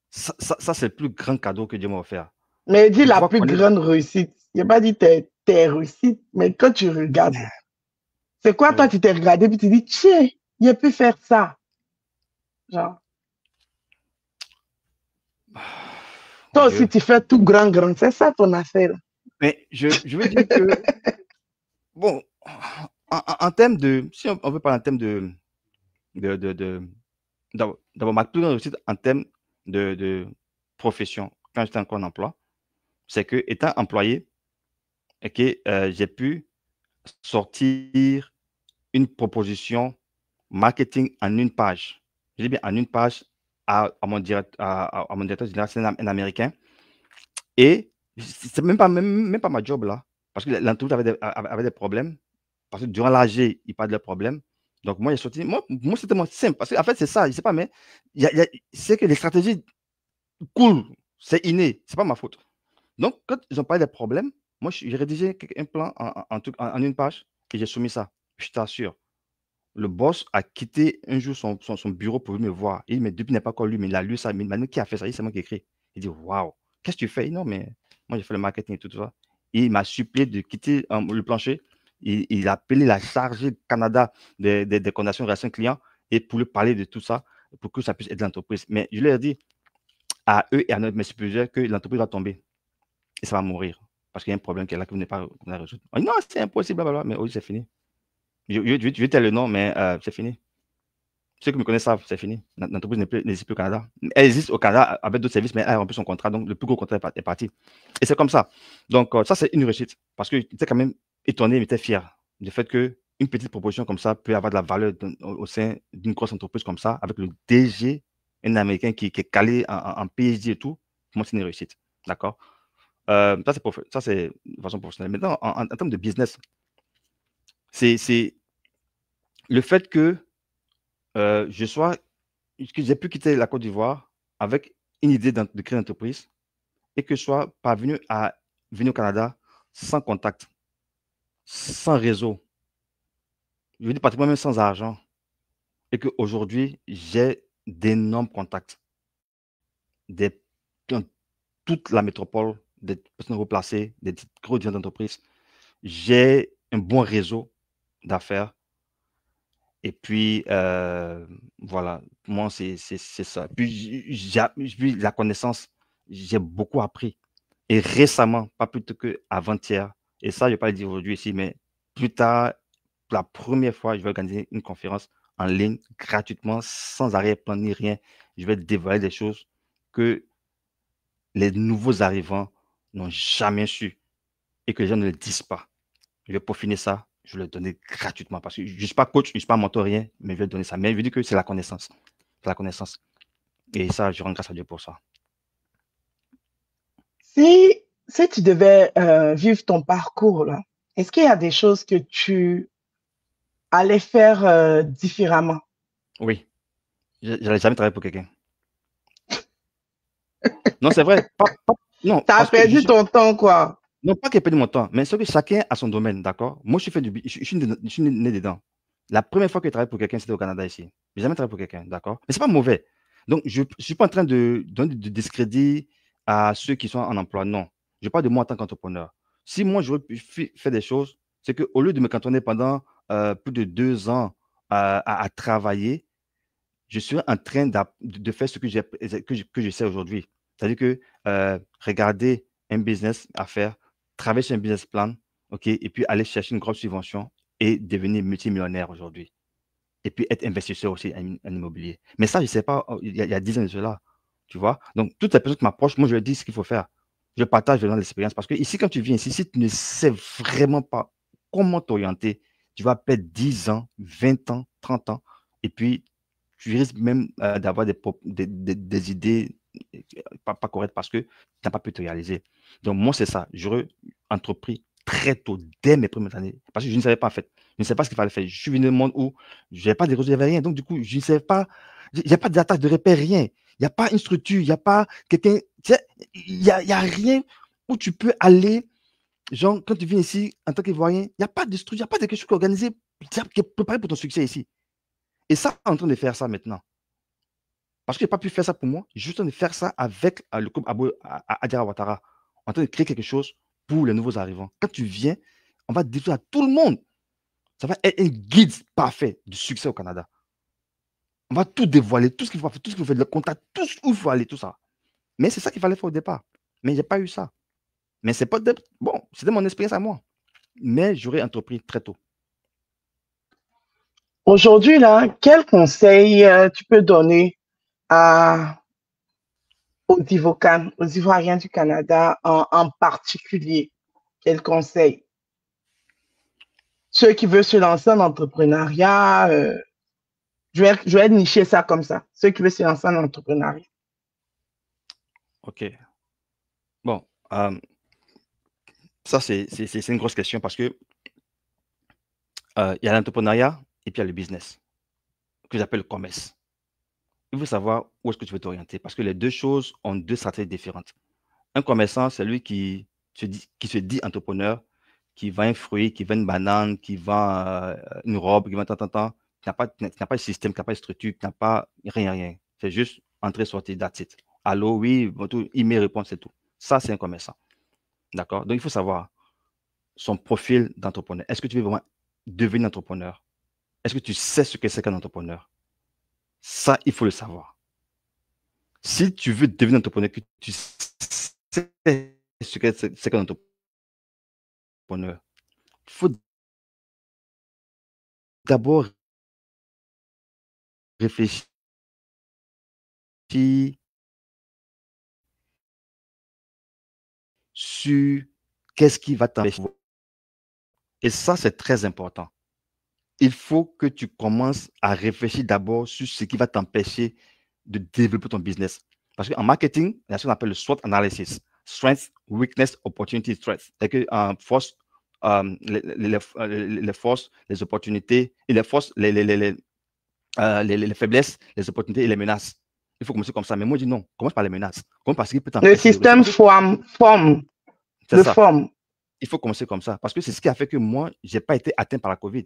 Ça, c'est le plus grand cadeau que Dieu m'a offert. Mais dis De la pouvoir plus connaître. grande réussite. Il n'a pas dit tes réussites, mais quand tu regardes, c'est quoi toi, Oui. tu t'es regardé puis tu dis, tiens, il a pu faire ça. Genre. Toi aussi, tu fais tout grand, grand. C'est ça ton affaire. Mais je veux dire que, bon, en termes de, si on veut parler en termes d'abord, ma plus grande réussite en termes de profession, quand j'étais encore en emploi, c'est que, étant employé, j'ai pu sortir une proposition marketing en une page. Je dis bien en une page à mon directeur général, c'est un Américain. Et c'est même pas ma job là. Parce que l'entreprise avait des problèmes. Parce que durant l'AG, il parlait de problèmes. Donc, moi, j'ai sorti. Moi c'était tellement simple. Parce qu'en fait, c'est ça. Je ne sais pas, mais c'est que les stratégies cool. C'est inné. Ce n'est pas ma faute. Donc, quand ils ont parlé des problèmes, moi, j'ai rédigé un plan en une page et j'ai soumis ça. Je t'assure. Le boss a quitté un jour son bureau pour venir me voir. Il me dit, depuis n'est pas encore lui, mais il a lu ça. Mais il m'a dit, qui a fait ça? C'est moi qui ai écrit. Il dit, waouh, qu'est-ce que tu fais? Non, mais moi, j'ai fait le marketing et tout ça. Et il m'a supplié de quitter le plancher. Il a appelé la chargée Canada des conditions de relations clients et pour lui parler de tout ça, pour que ça puisse aider l'entreprise. Mais je leur ai dit à eux et à mes supérieurs que l'entreprise va tomber et ça va mourir parce qu'il y a un problème qui est là que vous n'avez pas résoudre. Non, c'est impossible, blablabla. Mais oui, c'est fini. Je vais te le nom, mais c'est fini. Ceux qui me connaissent savent, c'est fini. L'entreprise n'existe plus au Canada. Elle existe au Canada avec d'autres services, mais elle a rempli son contrat. Donc, le plus gros contrat est parti. Et c'est comme ça. Donc, ça, c'est une réussite. Parce que j'étais quand même étonné, mais j'étais fier du fait qu'une petite proposition comme ça peut avoir de la valeur au sein d'une grosse entreprise comme ça, avec le DG, un Américain qui est calé en PhD et tout. Pour moi, c'est une réussite. D'accord? Ça, c'est de façon professionnelle. Maintenant, en termes de business, c'est le fait que que j'ai pu quitter la Côte d'Ivoire avec une idée de créer une entreprise et que je sois parvenu à venir au Canada sans contact, sans réseau, je veux dire pratiquement même sans argent, et qu'aujourd'hui, j'ai d'énormes contacts dans toute la métropole, des personnes replacées, des gros dirigeants d'entreprise. J'ai un bon réseau d'affaires. Et puis, voilà, pour moi, c'est ça. Puis la connaissance, j'ai beaucoup appris. Et récemment, pas plus tôt qu'avant-hier, et ça, je ne vais pas le dire aujourd'hui ici, mais plus tard, pour la première fois, je vais organiser une conférence en ligne gratuitement, sans arrière-plan ni rien. Je vais dévoiler des choses que les nouveaux arrivants n'ont jamais su et que les gens ne le disent pas. Je vais peaufiner ça, je vais le donner gratuitement parce que je ne suis pas coach, je ne suis pas mentor, rien, mais je vais donner ça. Mais je veux dire que c'est la connaissance. C'est la connaissance. Et ça, je rends grâce à Dieu pour ça. Si tu devais vivre ton parcours, là, est-ce qu'il y a des choses que tu allais faire différemment? Oui. Je n'allais jamais travailler pour quelqu'un. Non, c'est vrai. Non, Tu as parce que perdu ton temps, quoi. non, pas qu'il ait perdu mon temps, mais c'est que chacun a son domaine, d'accord? Moi, je suis né dedans. La première fois que je travaille pour quelqu'un, c'était au Canada ici. Je n'ai jamais travaillé pour quelqu'un, d'accord? Mais ce n'est pas mauvais. Donc, je ne suis pas en train de donner de discrédit à ceux qui sont en emploi. Non. Je parle de moi en tant qu'entrepreneur. Si moi, j'aurais pu faire des choses, c'est qu'au lieu de me cantonner pendant plus de 2 ans à travailler, je suis en train de faire ce que je sais aujourd'hui. C'est-à-dire que regarder un business à faire, travailler sur un business plan, ok, et puis aller chercher une grosse subvention et devenir multimillionnaire aujourd'hui. Et puis être investisseur aussi en immobilier. Mais ça, je ne sais pas, il y a 10 ans de cela, tu vois. Donc, toutes les personnes qui m'approchent, moi, je leur dis ce qu'il faut faire. Je partage vraiment l'expérience parce que ici, quand tu viens ici, si tu ne sais vraiment pas comment t'orienter, tu vas perdre 10 ans, 20 ans, 30 ans, et puis tu risques même d'avoir des idées pas correctes parce que tu n'as pas pu te réaliser. Donc, moi, c'est ça. J'aurais entrepris très tôt, dès mes premières années, parce que je ne savais pas en fait. Je ne savais pas ce qu'il fallait faire. Je suis venu dans un monde où je n'avais pas de réseau, il n'y avait rien. Donc, du coup, je ne savais pas, il n'y a pas d'attache de repère, rien. Il n'y a pas une structure, il n'y a pas quelqu'un, il n'y a rien où tu peux aller. Genre, quand tu viens ici en tant qu'Ivoirien, il n'y a pas de structure, il n'y a pas de quelque chose qui est organisé, qui est préparé pour ton succès ici. Et ça, on est en train de faire ça maintenant. Parce que je n'ai pas pu faire ça pour moi, je suis en train de faire ça avec le couple Adjara Ouattara. On est en train de créer quelque chose pour les nouveaux arrivants. Quand tu viens, on va dire à tout le monde. Ça va être un guide parfait du succès au Canada. On va tout dévoiler, tout ce qu'il faut faire, tout ce qu'il faut faire, le contact, tout où il faut aller, tout ça. Mais c'est ça qu'il fallait faire au départ. Mais je n'ai pas eu ça. Mais c'est pas bon, c'était mon expérience à moi. Mais j'aurais entrepris très tôt. Aujourd'hui, là, quel conseil tu peux donner aux Ivoiriens du Canada en particulier? Quel conseil? Ceux qui veulent se lancer en entrepreneuriat, je vais nicher ça comme ça. Ceux qui veulent se lancer en entrepreneuriat. OK. Bon, ça, c'est une grosse question parce que il y a l'entrepreneuriat et puis il y a le business, que j'appelle le commerce. Il faut savoir où est-ce que tu veux t'orienter parce que les deux choses ont deux stratégies différentes. Un commerçant, c'est lui qui se dit entrepreneur, qui vend un fruit, qui vend une banane, qui vend une robe, qui vend tant, qui n'a pas de système, qui n'a pas de structure, qui n'a pas rien. C'est juste entrer, sortir, that's it. Allô, oui, email, réponse, c'est tout. Ça, c'est un commerçant. D'accord? Donc, il faut savoir son profil d'entrepreneur. Est-ce que tu veux vraiment devenir entrepreneur? Est-ce que tu sais ce que c'est qu'un entrepreneur? Ça, il faut le savoir. Si tu veux devenir entrepreneur, que tu sais ce que c'est qu'un entrepreneur, il faut d'abord réfléchir sur qu'est-ce qui va t'empêcher. Et ça, c'est très important. Il faut que tu commences à réfléchir d'abord sur ce qui va t'empêcher de développer ton business. Parce qu'en marketing, il y a ce qu'on appelle le SWOT analysis. Strength, weakness, opportunity, threats. C'est que force, les forces, les opportunités, et les forces, les faiblesses, les opportunités et les menaces. Il faut commencer comme ça. Mais moi, je dis non. Commence par les menaces. Commence par ce qui peut Le t'empêcher de système réussir. forme. C'est Le ça. forme. Il faut commencer comme ça. Parce que c'est ce qui a fait que moi, je n'ai pas été atteint par la COVID.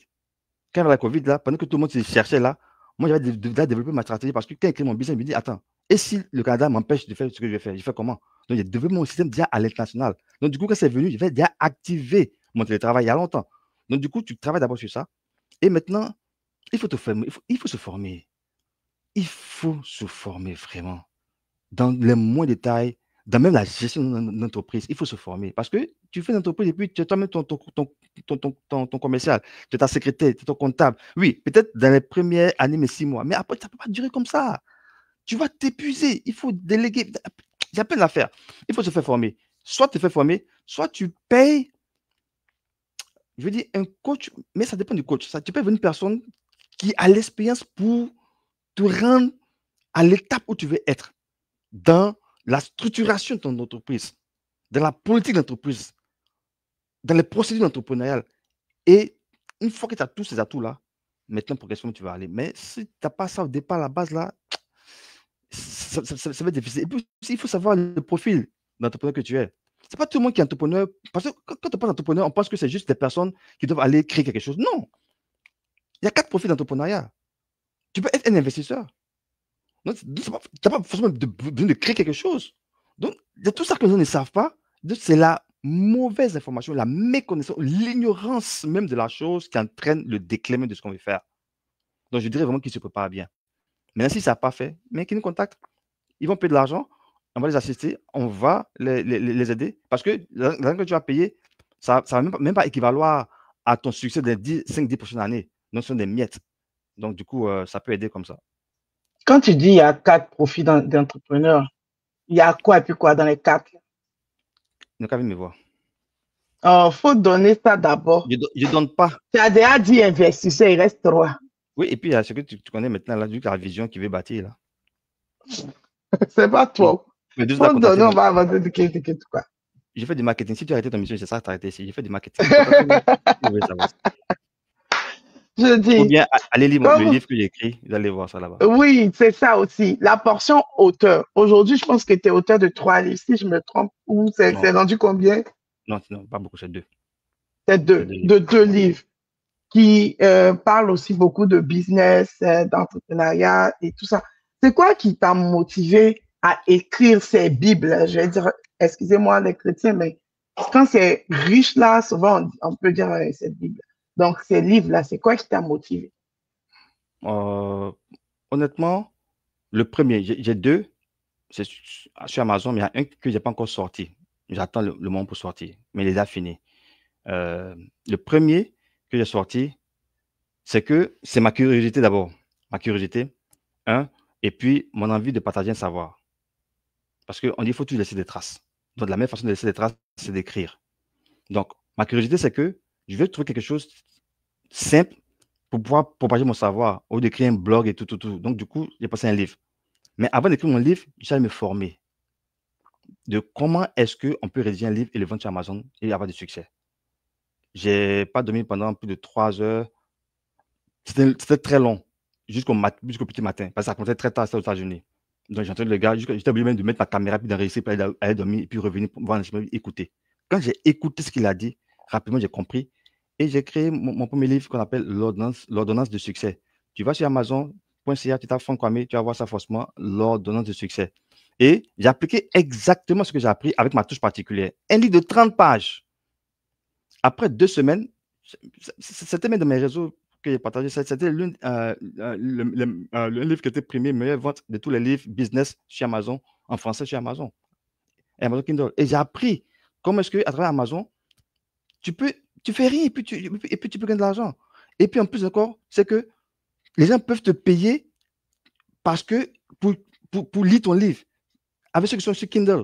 Quand il y avait la COVID, là, pendant que tout le monde se cherchait là, moi, j'avais développé ma stratégie parce que quand j'ai créé mon business, je me dis, attends, et si le Canada m'empêche de faire ce que je vais faire, je fais comment? Donc, j'ai développé mon système déjà à l'international. Donc, du coup, quand c'est venu, je vais déjà activer mon télétravail il y a longtemps. Donc, du coup, tu travailles d'abord sur ça. Et maintenant, il faut te former. Il faut se former. Il faut se former vraiment. Dans les moindres détails, dans même la gestion d'une entreprise, il faut se former. Parce que tu fais une entreprise et puis tu es toi-même ton commercial, tu es ta secrétaire, tu es ton comptable. Oui, peut-être dans les premières années, mais 6 mois. Mais après, ça ne peut pas durer comme ça. Tu vas t'épuiser. Il faut déléguer. Il y a plein d'affaires. Il faut se faire former. Soit tu te fais former, soit tu payes, je veux dire, un coach, mais ça dépend du coach. Ça, tu peux venir une personne qui a l'expérience pour te rendre à l'étape où tu veux être dans la structuration de ton entreprise, dans la politique d'entreprise, dans les procédures entrepreneuriales. Et une fois que tu as tous ces atouts-là, maintenant, progressivement, tu vas aller. Mais si tu n'as pas ça au départ, à la base, là, ça va être difficile. Et puis, il faut savoir le profil d'entrepreneur que tu es. Ce n'est pas tout le monde qui est entrepreneur. Parce que quand on parle d'entrepreneur, on pense que c'est juste des personnes qui doivent aller créer quelque chose. Non. Il y a 4 profils d'entrepreneuriat. Tu peux être un investisseur. Donc, tu n'as pas forcément besoin de créer quelque chose. Donc, il y a tout ça que les gens ne savent pas. C'est la mauvaise information, la méconnaissance, l'ignorance même de la chose qui entraîne le déclin de ce qu'on veut faire. Donc, je dirais vraiment qu'ils se préparent bien. Maintenant, si ça n'a pas fait, mais qu'ils nous contactent. Ils vont payer de l'argent, on va les assister, on va les aider. Parce que l'argent que tu vas payer, ça ne va même pas équivaloir à ton succès des 5-10 prochaines années. Donc, ce sont des miettes. Donc, du coup, ça peut aider comme ça. Quand tu dis il y a 4 profils d'entrepreneurs, il y a quoi et puis quoi dans les 4? Donc, à me voir. Il faut donner ça d'abord. Je ne donne pas. Tu as déjà dit investisseur, il reste 3. Oui, et puis il y a ce que tu connais maintenant, là, la vision qui veut bâtir. Là. C'est pas toi. Mais deux Faut contacter donner, on moi. va avancer de quoi. J'ai fait du marketing. Si tu as arrêté ton mission, c'est ça, tu as arrêté ici. J'ai fait du marketing. Contactez-moi. Vous voulez savoir. Je Ou dis, bien, allez lire le comme, livre que j'ai écrit. Vous allez voir ça là-bas. oui, c'est ça aussi. La portion auteur. Aujourd'hui, je pense que tu es auteur de 3 livres, si je me trompe, ou c'est Non, rendu combien? non, pas beaucoup, c'est 2. C'est C'est 2 de livres. 2 livres qui parlent aussi beaucoup de business, d'entrepreneuriat et tout ça. C'est quoi qui t'a motivé à écrire ces Bibles? Je vais dire, excusez-moi les chrétiens, mais quand c'est riche là, souvent on peut dire cette Bible. Donc ces livres-là, c'est quoi qui t'a motivé? Honnêtement, le premier, j'ai 2. c'est sur Amazon, mais il y a un que je n'ai pas encore sorti. J'attends le moment pour sortir, mais il est déjà fini. Le premier que j'ai sorti, c'est ma curiosité d'abord. Ma curiosité, et puis mon envie de partager un savoir. Parce qu'on dit qu'il faut toujours laisser des traces. Donc, la meilleure façon de laisser des traces, c'est d'écrire. Donc, ma curiosité, c'est que je veux trouver quelque chose simple pour pouvoir propager mon savoir, au lieu d'écrire un blog et tout. Donc, du coup, j'ai passé un livre. Mais avant d'écrire mon livre, j'allais me former de comment est-ce qu'on peut rédiger un livre et le vendre sur Amazon et avoir du succès. Je n'ai pas dormi pendant plus de 3 heures. C'était très long, jusqu'au petit matin, parce que ça commençait très tard, c'était aux États-Unis. Donc, j'entendais le gars, j'étais obligé même de mettre ma caméra, puis d'enregistrer, puis aller dormir, et puis revenir pour voir écouter. Quand j'ai écouté ce qu'il a dit, rapidement, j'ai compris. Et j'ai créé mon premier livre qu'on appelle l'ordonnance de succès. Tu vas sur Amazon.ca, tu tapes Franck Kwame, tu vas voir ça forcément, l'ordonnance de succès. Et j'ai appliqué exactement ce que j'ai appris avec ma touche particulière. Un livre de 30 pages. Après 2 semaines, c'était même dans mes réseaux que j'ai partagé. C'était le livre qui était primé meilleure vente de tous les livres business chez Amazon, en français chez Amazon. Amazon Kindle. Et j'ai appris comment est-ce qu'à travers Amazon, tu fais rien et puis tu peux gagner de l'argent. Et puis en plus encore, c'est que les gens peuvent te payer parce que pour lire ton livre avec ceux qui sont sur Kindle.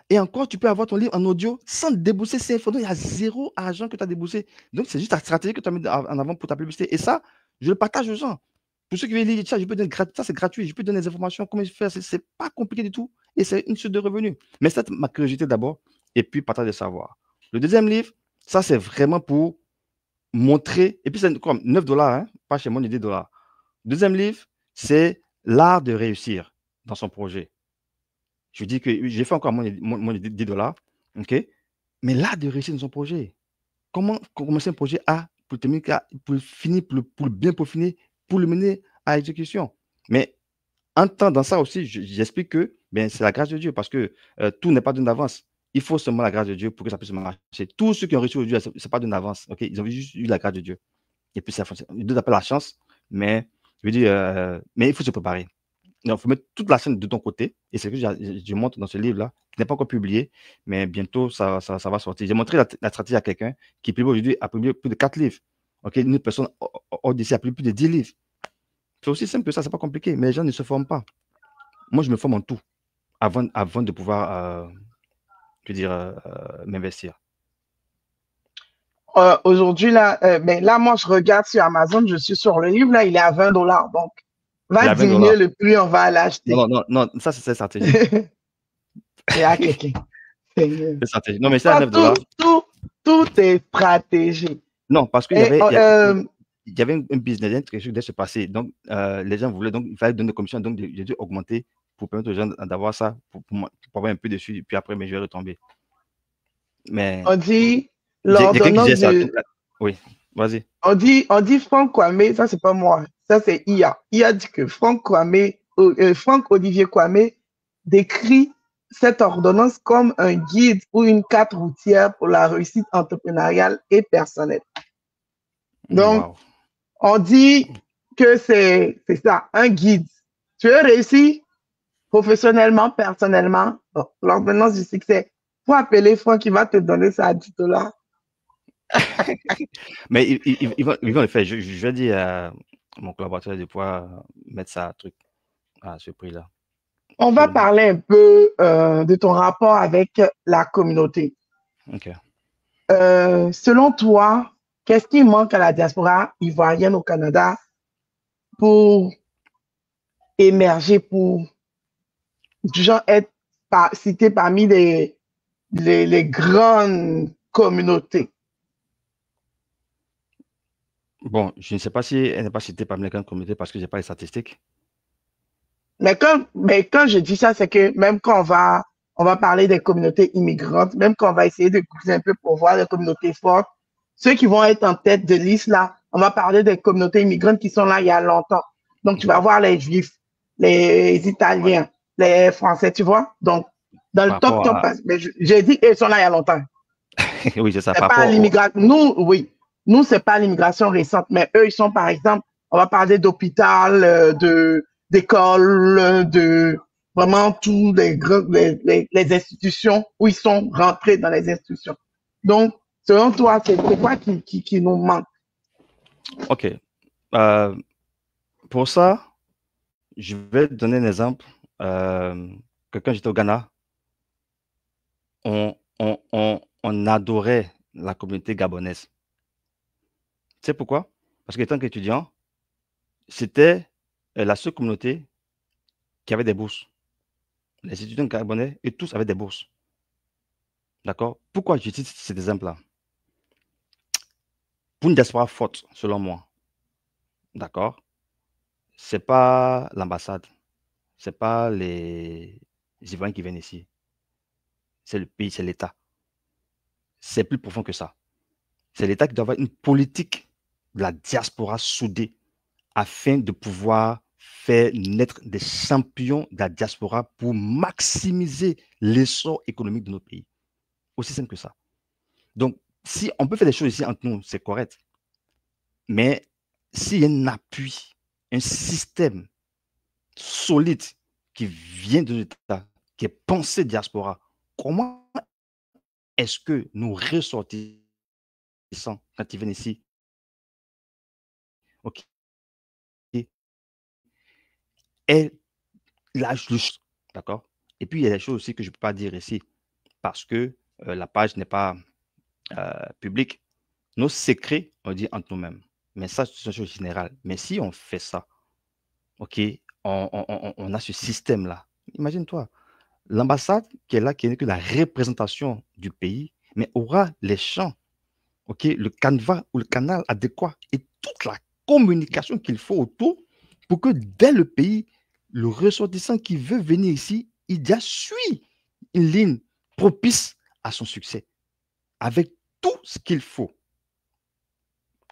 Et encore, tu peux avoir ton livre en audio sans débourser ces fonds. Il y a 0 argent que tu as déboursé. Donc, c'est juste ta stratégie que tu as mis en avant pour ta publicité. Et ça, je le partage aux gens. Pour ceux qui veulent lire ça, je peux donner ça, c'est gratuit. Je peux donner des informations, comment faire. C'est pas compliqué du tout. Et c'est une source de revenus. Mais c'est ma curiosité d'abord. Et puis, partage de savoir. Le deuxième livre, ça, c'est vraiment pour montrer. Et puis, c'est comme 9 $, hein, pas chez moi, ni 10 $. Deuxième livre, c'est l'art de réussir dans son projet. Je dis que j'ai fait encore mon 10 $, ok? Mais l'art de réussir dans son projet. Comment commencer un projet A pour terminer, pour finir, pour bien peaufiner, pour le mener à exécution. Mais en temps dans ça aussi, j'explique que ben, c'est la grâce de Dieu parce que tout n'est pas d'une avance. Il faut seulement la grâce de Dieu pour que ça puisse marcher. Tous ceux qui ont réussi aujourd'hui, ce n'est pas d'une avance. Okay? Ils ont juste eu la grâce de Dieu. Et puis ça fonctionne. Ils donnent la chance, mais je veux dire, mais il faut se préparer. Il faut mettre toute la chaîne de ton côté. Et c'est ce que je montre dans ce livre-là, qui n'est pas encore publié, mais bientôt, ça va sortir. J'ai montré la stratégie à quelqu'un qui publie aujourd'hui a publié plus de 4 livres. Okay? Une personne d'ici a publié plus de 10 livres. C'est aussi simple que ça, c'est pas compliqué. Mais les gens ne se forment pas. Moi, je me forme en tout avant de pouvoir, m'investir. Aujourd'hui, là, ben, là, moi, je regarde sur Amazon, je suis sur le livre, là, il est à 20 $. Donc, va diminuer le prix, on va l'acheter. Non, ça, c'est stratégie. Il y a quelqu'un. C'est stratégie. Non, mais c'est à 9 $. Tout est stratégie. Non, parce qu'il y avait un business, quelque chose qui devait se passer. Donc, les gens voulaient, donc, il fallait donner des commissions, donc j'ai dû augmenter pour permettre aux gens d'avoir ça, pour avoir un peu dessus, puis après, mais je vais retomber. Mais on dit l'ordonnance de... Oui, vas-y. On dit Franck Kwame, ça c'est pas moi, ça c'est IA. IA dit que Franck Olivier Kwame décrit cette ordonnance comme un guide ou une carte routière pour la réussite entrepreneuriale et personnelle. Donc, on dit que c'est ça, un guide. Tu veux réussir professionnellement, personnellement, l'ordonnance du succès. Faut appeler Franck, il va te donner ça à 10 $. Mais ils vont le faire. Je vais dire à mon collaborateur de pouvoir mettre ça à ce prix-là. On va parler un peu de ton rapport avec la communauté. Okay. Selon toi, qu'est-ce qui manque à la diaspora ivoirienne au Canada pour émerger, pour genre être cité parmi les grandes communautés? Bon, je ne sais pas si elle n'est pas citée parmi les grandes communautés parce que je n'ai pas les statistiques. Mais quand je dis ça, c'est que même quand on va parler des communautés immigrantes, même quand on va essayer de creuser un peu pour voir les communautés fortes, ceux qui vont être en tête de liste là, on va parler des communautés immigrantes qui sont là il y a longtemps. Donc, tu vas voir les Juifs, les Italiens, les Français, tu vois. Donc, dans le top, j'ai dit, ils sont là il y a longtemps. Oui, c'est ça. C'est pas l'immigration. Nous, oui. Nous, c'est pas l'immigration récente, mais eux, ils sont, par exemple, on va parler d'hôpital, d'école, vraiment tous les institutions, où ils sont rentrés dans les institutions. Donc, selon toi, c'est quoi qui nous manque? Ok. Pour ça, je vais te donner un exemple. Que quand j'étais au Ghana, on adorait la communauté gabonaise. Tu sais pourquoi? Parce qu'étant qu'étudiant, c'était la seule communauté qui avait des bourses. Les étudiants gabonais, et tous avaient des bourses. D'accord? Pourquoi j'utilise cet exemple-là? Pour une diaspora forte, selon moi, d'accord? C'est pas l'ambassade, c'est pas les Ivoiriens qui viennent ici. C'est le pays, c'est l'État. C'est plus profond que ça. C'est l'État qui doit avoir une politique de la diaspora soudée afin de pouvoir faire naître des champions de la diaspora pour maximiser l'essor économique de notre pays. Aussi simple que ça. Donc, si on peut faire des choses ici entre nous, c'est correct. Mais s'il y a un appui, un système solide qui vient de l'État, qui est pensé diaspora, comment est-ce que nous ressortissons quand ils viennent ici, ok, est l'âge de... D'accord? Et puis, il y a des choses aussi que je ne peux pas dire ici parce que la page n'est pas publique. Nos secrets, on dit entre nous-mêmes. Mais ça, c'est une chose générale. Mais si on fait ça, ok, on a ce système-là. Imagine-toi, l'ambassade qui est là, qui n'est que la représentation du pays, mais aura les champs, ok, le canevas ou le canal adéquat et toute la communication qu'il faut autour pour que dès le pays, le ressortissant qui veut venir ici, il déjà suit une ligne propice à son succès, avec tout ce qu'il faut,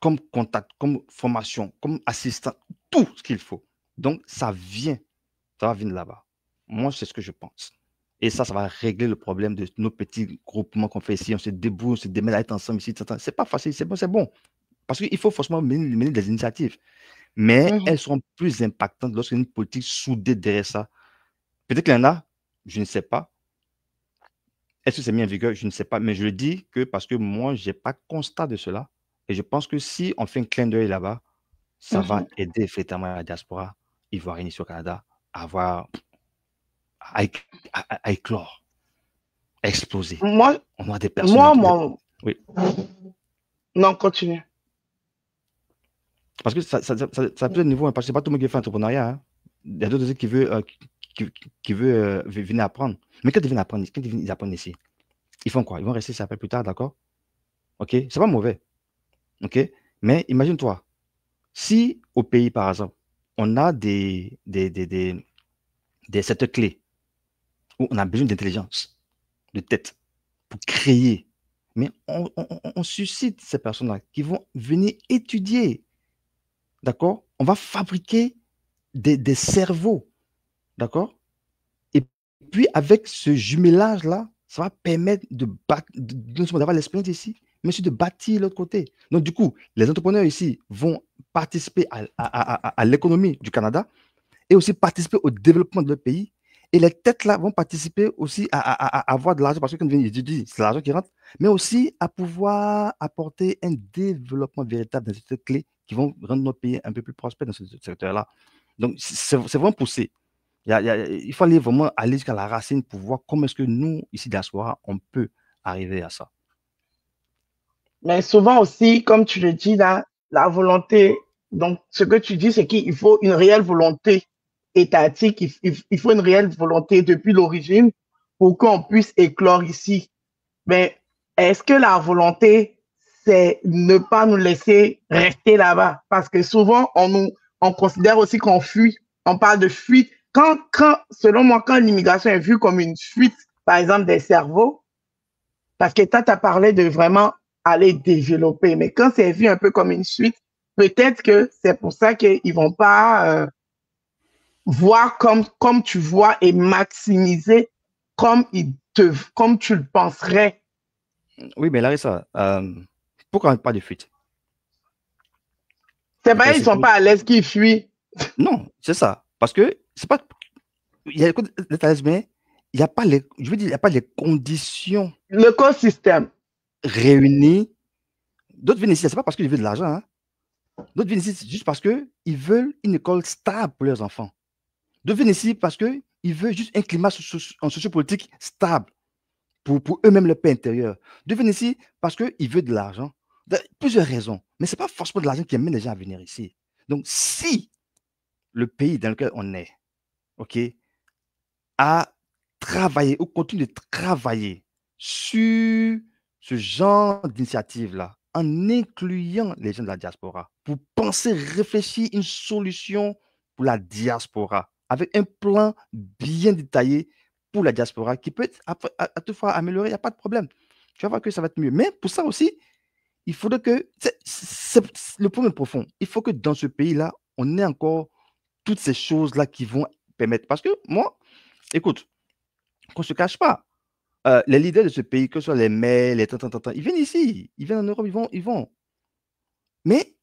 comme contact, comme formation, comme assistant, tout ce qu'il faut. Donc, ça va venir là-bas. Moi, c'est ce que je pense. Et ça va régler le problème de nos petits groupements qu'on fait ici. On se débrouille, on se démène à être ensemble ici. C'est pas facile, c'est bon, c'est bon. Parce qu'il faut forcément mener des initiatives. Mais elles seront plus impactantes lorsqu'il y a une politique soudée derrière ça. Peut-être qu'il y en a, je ne sais pas. Est-ce que c'est mis en vigueur? Je ne sais pas. Mais je le dis que parce que moi, je n'ai pas constat de cela. Et je pense que si on fait un clin d'œil là-bas, ça va aider effectivement la diaspora ivoirienne ici au Canada à avoir, à éclore, à exploser. Moi, On a des personnes. Oui. Non, continue. Parce que ça a plusieurs niveaux, parce que ce n'est pas tout le monde qui fait entrepreneuriat. Hein. Il y a d'autres qui veulent venir apprendre. Mais quand ils viennent apprendre, ici, ils font quoi? Ils vont rester ça plus tard, d'accord? OK? C'est pas mauvais. OK? Mais imagine-toi, si au pays, par exemple, on a des secteurs clés où on a besoin d'intelligence, de tête, pour créer, mais on suscite ces personnes-là qui vont venir étudier, d'accord? On va fabriquer des cerveaux, d'accord? Et puis, avec ce jumelage-là, ça va permettre d'avoir l'expérience ici, mais aussi de bâtir l'autre côté. Donc, du coup, les entrepreneurs ici vont participer à l'économie du Canada et aussi participer au développement de leur pays. Et les têtes-là vont participer aussi à avoir de l'argent, parce que quand ils étudient, c'est l'argent qui rentre, mais aussi à pouvoir apporter un développement véritable dans ces secteurs clés qui vont rendre notre pays un peu plus prospère dans ce secteur-là. Donc, c'est vraiment poussé. Il faut vraiment aller jusqu'à la racine pour voir comment est-ce que nous, ici, diaspora, on peut arriver à ça. Mais souvent aussi, comme tu le dis là, la volonté, donc ce que tu dis, c'est qu'il faut une réelle volonté étatique, il faut une réelle volonté depuis l'origine pour qu'on puisse éclore ici. Mais est-ce que la volonté, c'est ne pas nous laisser rester là-bas? Parce que souvent, on considère aussi qu'on fuit. On parle de fuite. Selon moi, quand l'immigration est vue comme une fuite, par exemple, des cerveaux, parce que toi, tu as parlé de vraiment aller développer, mais quand c'est vu un peu comme une suite, peut-être que c'est pour ça qu'ils ne vont pas voir comme tu vois et maximiser comme tu le penserais. Oui, mais Larissa, pourquoi on ne parle pas de fuite? C'est pas, ils ne sont pas à l'aise qu'ils fuient. Non, c'est ça. Parce que c'est pas. il y a les codes étalages, mais il n'y a pas les, je veux dire, il n'y a pas les conditions L'écosystème. réunies. D'autres viennent ici, c'est pas parce qu'ils veulent de l'argent, hein. D'autres viennent ici juste parce qu'ils veulent une école stable pour leurs enfants. D'autres viennent ici parce qu'ils veulent juste un climat en sociopolitique stable pour eux-mêmes, leur paix intérieure. D'autres viennent ici parce qu'ils veulent de l'argent. Plusieurs raisons. Mais ce n'est pas forcément de l'argent qui amène les gens à venir ici. Donc, si le pays dans lequel on est, OK, a travaillé ou continue de travailler sur ce genre d'initiative-là, en incluant les gens de la diaspora, pour penser, réfléchir une solution pour la diaspora, avec un plan bien détaillé pour la diaspora qui peut être à toutefois amélioré, il n'y a pas de problème. Tu vas voir que ça va être mieux. Mais pour ça aussi, il faudrait que, le problème est profond. Il faut que dans ce pays-là, on ait encore toutes ces choses-là qui vont permettre. Parce que moi, écoute, qu'on ne se cache pas, les leaders de ce pays, que ce soit les maires, les ils viennent ici, ils viennent en Europe, ils vont. Mais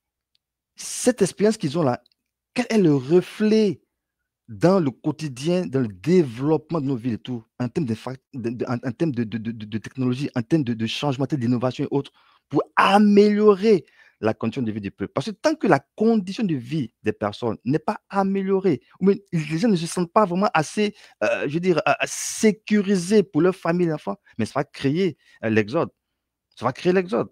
cette expérience qu'ils ont là, quel est le reflet dans le quotidien, dans le développement de nos villes et tout, en termes de technologie, en termes de changement, d'innovation et autres, pour améliorer la condition de vie du peuple. Parce que tant que la condition de vie des personnes n'est pas améliorée, ou même les gens ne se sentent pas vraiment assez, je veux dire, sécurisés pour leur famille et leurs enfants, mais ça va créer l'exode. Ça va créer l'exode.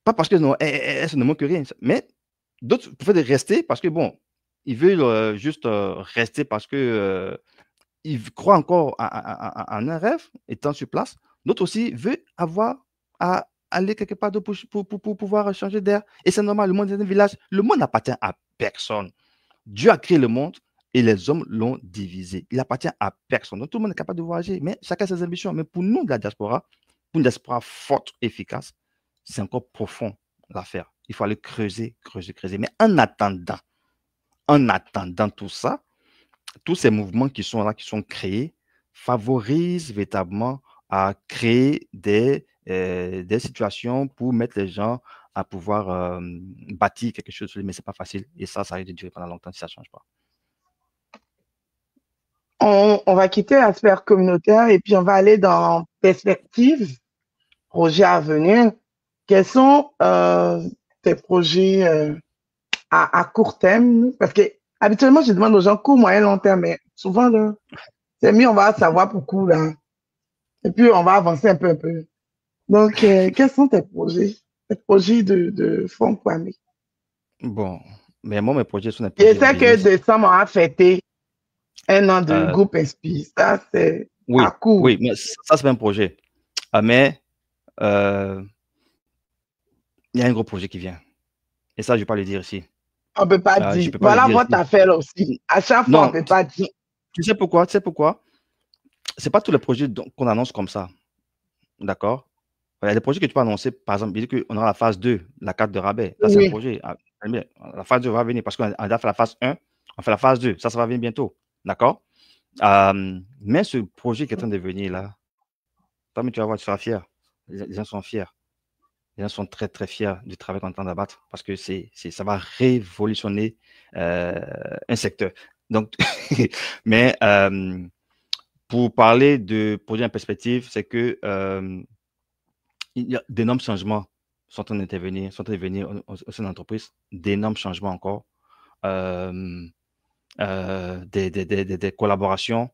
Pas parce que non, elles ne manquent rien, mais d'autres préfèrent rester parce que, bon, ils veulent juste rester parce que ils croient encore en un rêve, étant sur place. D'autres aussi veulent avoir à aller quelque part d'autre pour pouvoir changer d'air. Et c'est normal, le monde est un village. Le monde n'appartient à personne. Dieu a créé le monde et les hommes l'ont divisé. Il appartient à personne. Donc tout le monde est capable de voyager, mais chacun a ses ambitions. Mais pour nous, de la diaspora, pour une diaspora forte, efficace, c'est encore profond l'affaire. Il faut aller creuser, creuser, creuser. Mais en attendant tout ça, tous ces mouvements qui sont là, qui sont créés, favorisent véritablement à créer des situations pour mettre les gens à pouvoir bâtir quelque chose. Mais ce n'est pas facile. Et ça risque de durer pendant longtemps si ça ne change pas. On va quitter la sphère communautaire et puis on va aller dans perspective, projet à venir. Quels sont tes projets à court terme? Parce que habituellement, je demande aux gens court, moyen, long terme, mais souvent, là, c'est mieux, on va savoir pour court, là. Et puis, on va avancer un peu, un peu. Donc, quels sont tes projets de Fonds Kwame? Bon, mais moi, mes projets sont des Je projets de sais que business. décembre, on a fêté un an de groupe Inspire. Ça, c'est à Oui, court. oui, mais ça, c'est un projet. Mais il y a un gros projet qui vient. Et ça, je ne vais pas le dire ici. On ne peut pas Je dire. ne peux pas le Voilà dire votre ici. affaire aussi. À chaque fois, on Non, ne peut pas dire. tu sais pourquoi? Tu sais pourquoi? Ce n'est pas tous les projets qu'on annonce comme ça. D'accord? Il y a des projets que tu peux annoncer, par exemple, il dit qu'on aura la phase 2, la carte de rabais. Ça, c'est un Oui. projet. La phase 2 va venir parce qu'on a fait la phase 1, on fait la phase 2. Ça va venir bientôt. D'accord? Mais ce projet qui est en train de venir là, toi, tu vas voir, tu seras fier. Les gens sont fiers. Les gens sont très, très fiers du travail qu'on est en train d'abattre parce que ça va révolutionner un secteur. Donc, mais pour parler de projet en perspective, c'est que il y a d'énormes changements sont en train d'intervenir, au sein de l'entreprise, d'énormes changements encore, des collaborations,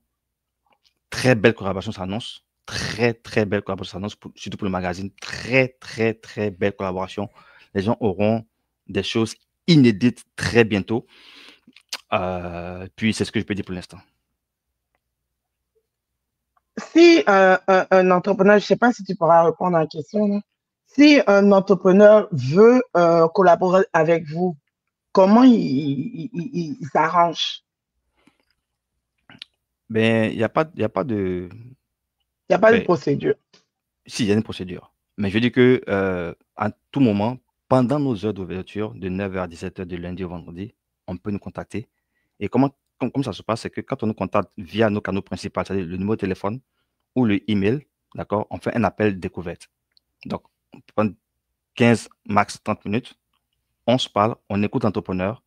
très belles collaborations s'annoncent, très, très belles collaborations s'annoncent, surtout pour le magazine, très, très, très belles collaborations. Les gens auront des choses inédites très bientôt. Puis, c'est ce que je peux dire pour l'instant. Si un entrepreneur, je ne sais pas si tu pourras répondre à la question, là. Si un entrepreneur veut collaborer avec vous, comment il s'arrange? Ben, il n'y a pas de... Il n'y a pas de Ben, procédure. si, il y a une procédure. Mais je dis que à tout moment, pendant nos heures d'ouverture, de 9h à 17h, de lundi au vendredi, on peut nous contacter. Et comment ça se passe, c'est que quand on nous contacte via nos canaux principaux, c'est-à-dire le numéro de téléphone ou le email, d'accord, on fait un appel découverte. Donc, on prend 15, max 30 minutes, on se parle, on écoute l'entrepreneur,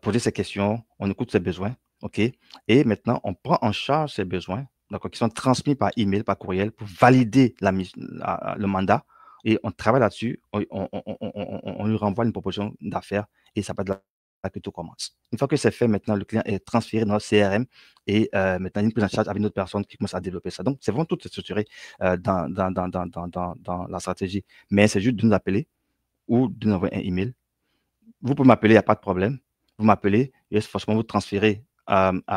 poser ses questions, on écoute ses besoins, OK? Et maintenant, on prend en charge ces besoins, d'accord, qui sont transmis par email, par courriel, pour valider le mandat. Et on travaille là-dessus, on lui renvoie une proposition d'affaires et ça va de là que tout commence. Une fois que c'est fait, maintenant, le client est transféré dans le CRM et maintenant, une prise en charge avec une autre personne qui commence à développer ça. Donc, c'est vraiment tout structuré dans la stratégie. Mais c'est juste de nous appeler ou de nous envoyer un email. Vous pouvez m'appeler, il n'y a pas de problème. Vous m'appelez, et forcément vous transférez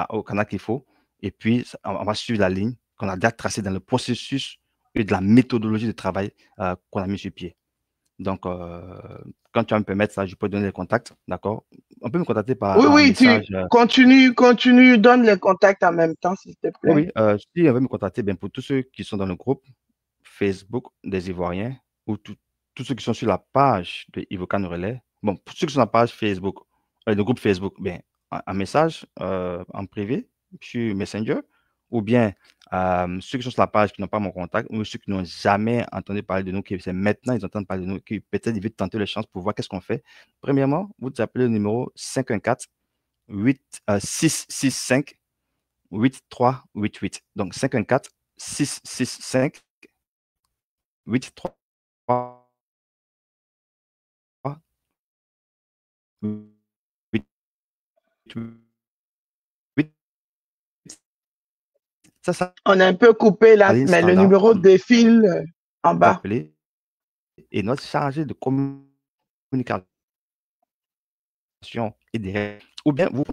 au canal qu'il faut. Et puis, on va suivre la ligne qu'on a déjà tracée dans le processus et de la méthodologie de travail qu'on a mis sur pied. Donc, quand tu vas me permettre ça, je peux donner les contacts, d'accord? On peut me contacter par Oui, un oui, message. tu continue, donne les contacts en même temps, s'il te Oui, plaît. oui, si on veut me contacter, bien, pour tous ceux qui sont dans le groupe Facebook des Ivoiriens ou tous ceux qui sont sur la page de Ivocan Relais. Bon, pour ceux qui sont sur la page Facebook, le groupe Facebook, bien, un message en privé sur Messenger ou bien ceux qui sont sur la page qui n'ont pas mon contact ou ceux qui n'ont jamais entendu parler de nous, qui c'est maintenant ils entendent parler de nous, qui peut-être ils veulent tenter leur chance pour voir qu'est-ce qu'on fait. Premièrement, vous appelez le numéro 514 665 8388. Donc 514 665 8388. Ça, On a un peu coupé la là, ligne mais le standard, numéro vous défile en bas. appelez et notre chargé de communication et des ou bien vous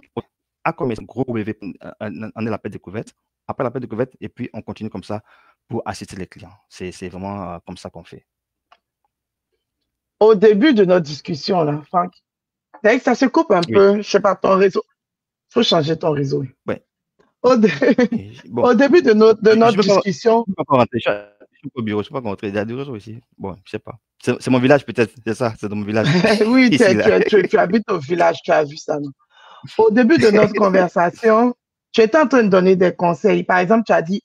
à comme gros W, on est l'appel découverte. Après l'appel découverte, et puis on continue comme ça pour assister les clients. C'est vraiment comme ça qu'on fait. Au début de notre discussion, là, Franck, c'est vrai que ça se coupe un Oui, peu. Je sais pas, ton réseau. Faut changer ton réseau. ouais. Au, dé- Bon, au début de je notre ne peux pas, discussion, je peux pas rentrer. Je suis au bureau, je ne peux pas rentrer. Il y a des réseaux ici. Bon, je sais pas. C'est mon village peut-être, c'est ça, c'est dans mon village. oui, Ici, là. tu habites au village, tu as vu ça, non? Au début de notre conversation, tu étais en train de donner des conseils. Par exemple, tu as dit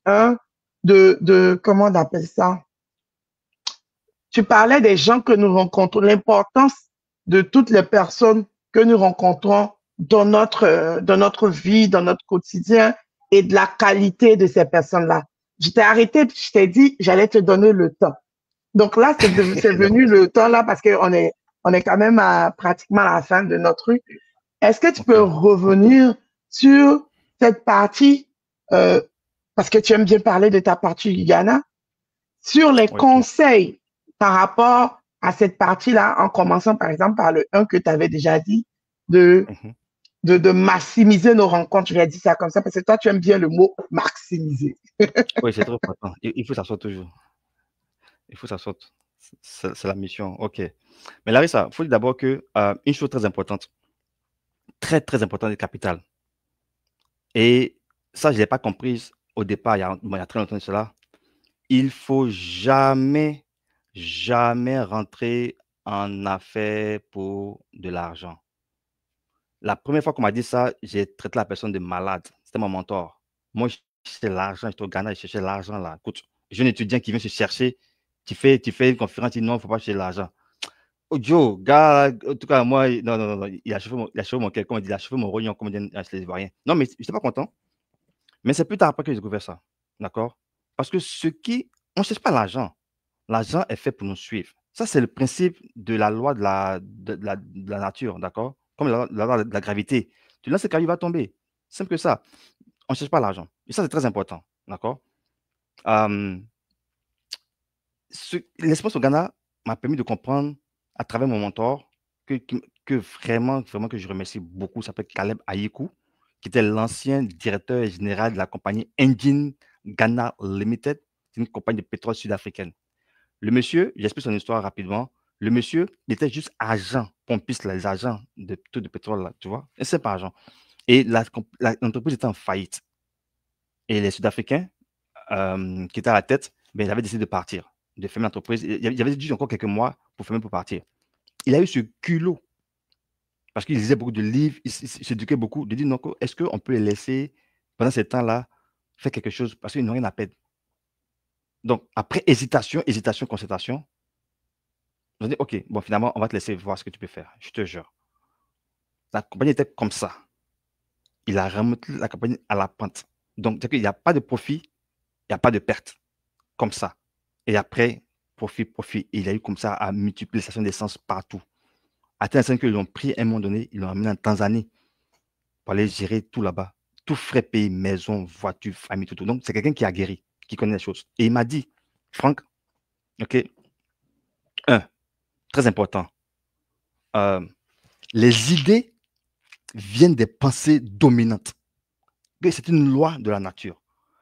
comment on appelle ça? Tu parlais des gens que nous rencontrons, l'importance de toutes les personnes que nous rencontrons dans notre vie, dans notre quotidien et de la qualité de ces personnes-là. Je t'ai arrêté, puis je t'ai dit, j'allais te donner le temps. Donc là, c'est venu le temps là parce on est quand même à pratiquement la fin de notre rue. Est-ce que tu peux OK. revenir sur cette partie, euh, parce que tu aimes bien parler de ta partie du Ghana, sur les OK. conseils par rapport à cette partie-là, en commençant par exemple par le 1 que tu avais déjà dit, de, Mhm. de maximiser nos rencontres. Je vais dire ça comme ça parce que toi, tu aimes bien le mot maximiser. Oui, c'est très important. Il faut que ça sorte toujours. Il faut que ça sorte. C'est la mission. OK. Mais Larissa, il faut dire d'abord que une chose très importante, très importante et capitale. Et ça, je ne l'ai pas comprise au départ, il y a très longtemps de cela. Il faut jamais, jamais rentrer en affaires pour de l'argent. La première fois qu'on m'a dit ça, j'ai traité la personne de malade. C'était mon mentor. Moi, je cherchais l'argent, j'étais au Ghana, je cherchais l'argent là. Écoute, jeune étudiant qui vient se chercher, tu fais une conférence, il dit non, il ne faut pas chercher l'argent. Oh, Joe, gars, en tout cas, moi, non, il a chauffé mon cœur, comme on dit, il a chauffé mon rognon, comme on dit chez les Ivoiriens. Non, mais je n'étais pas content. Mais c'est plus tard après que j'ai découvert ça. D'accord? Parce que on ne cherche pas l'argent. L'argent est fait pour nous suivre. Ça, c'est le principe de la loi de la nature. D'accord? Comme la loi de la gravité. Tu lances le caillou, il va tomber. Simple que ça. On ne cherche pas l'argent. Et ça, c'est très important. D'accord? Euh, L'expérience au Ghana m'a permis de comprendre à travers mon mentor que vraiment, vraiment que je remercie beaucoup, s'appelle Caleb Ayekou, qui était l'ancien directeur général de la compagnie Engine Ghana Limited, c'est une compagnie de pétrole sud-africaine. Le monsieur, j'explique son histoire rapidement. Le monsieur, il était juste agent, pompiste, les agents de tout de pétrole, là, tu vois, un simple agent. Et l'entreprise était en faillite. Et les Sud-Africains qui étaient à la tête, ben, ils avaient décidé de partir, de fermer l'entreprise. Il y avait juste encore quelques mois pour fermer pour partir. Il a eu ce culot, parce qu'il lisait beaucoup de livres, il s'éduquait beaucoup, de dire non, est-ce qu'on peut les laisser, pendant ce temps-là, faire quelque chose, parce qu'ils n'ont rien à perdre. Donc, après hésitation, concertation, on a dit, OK, bon, finalement, on va te laisser voir ce que tu peux faire, je te jure. La compagnie était comme ça. il a remonté la compagnie à la pente. Donc, c'est qu'il n'y a pas de profit, il n'y a pas de perte. Comme ça. Et après, profit, profit. Il a eu comme ça à multiplication d'essence partout. À tel point qu'ils l'ont pris à un moment donné, ils l'ont amené en Tanzanie pour aller gérer tout là-bas. Tout frais payé, maison, voiture, famille, tout. Donc, c'est quelqu'un qui a guéri, qui connaît les choses. Et il m'a dit, Franck, OK, très important, euh, les idées viennent des pensées dominantes. C'est une loi de la nature.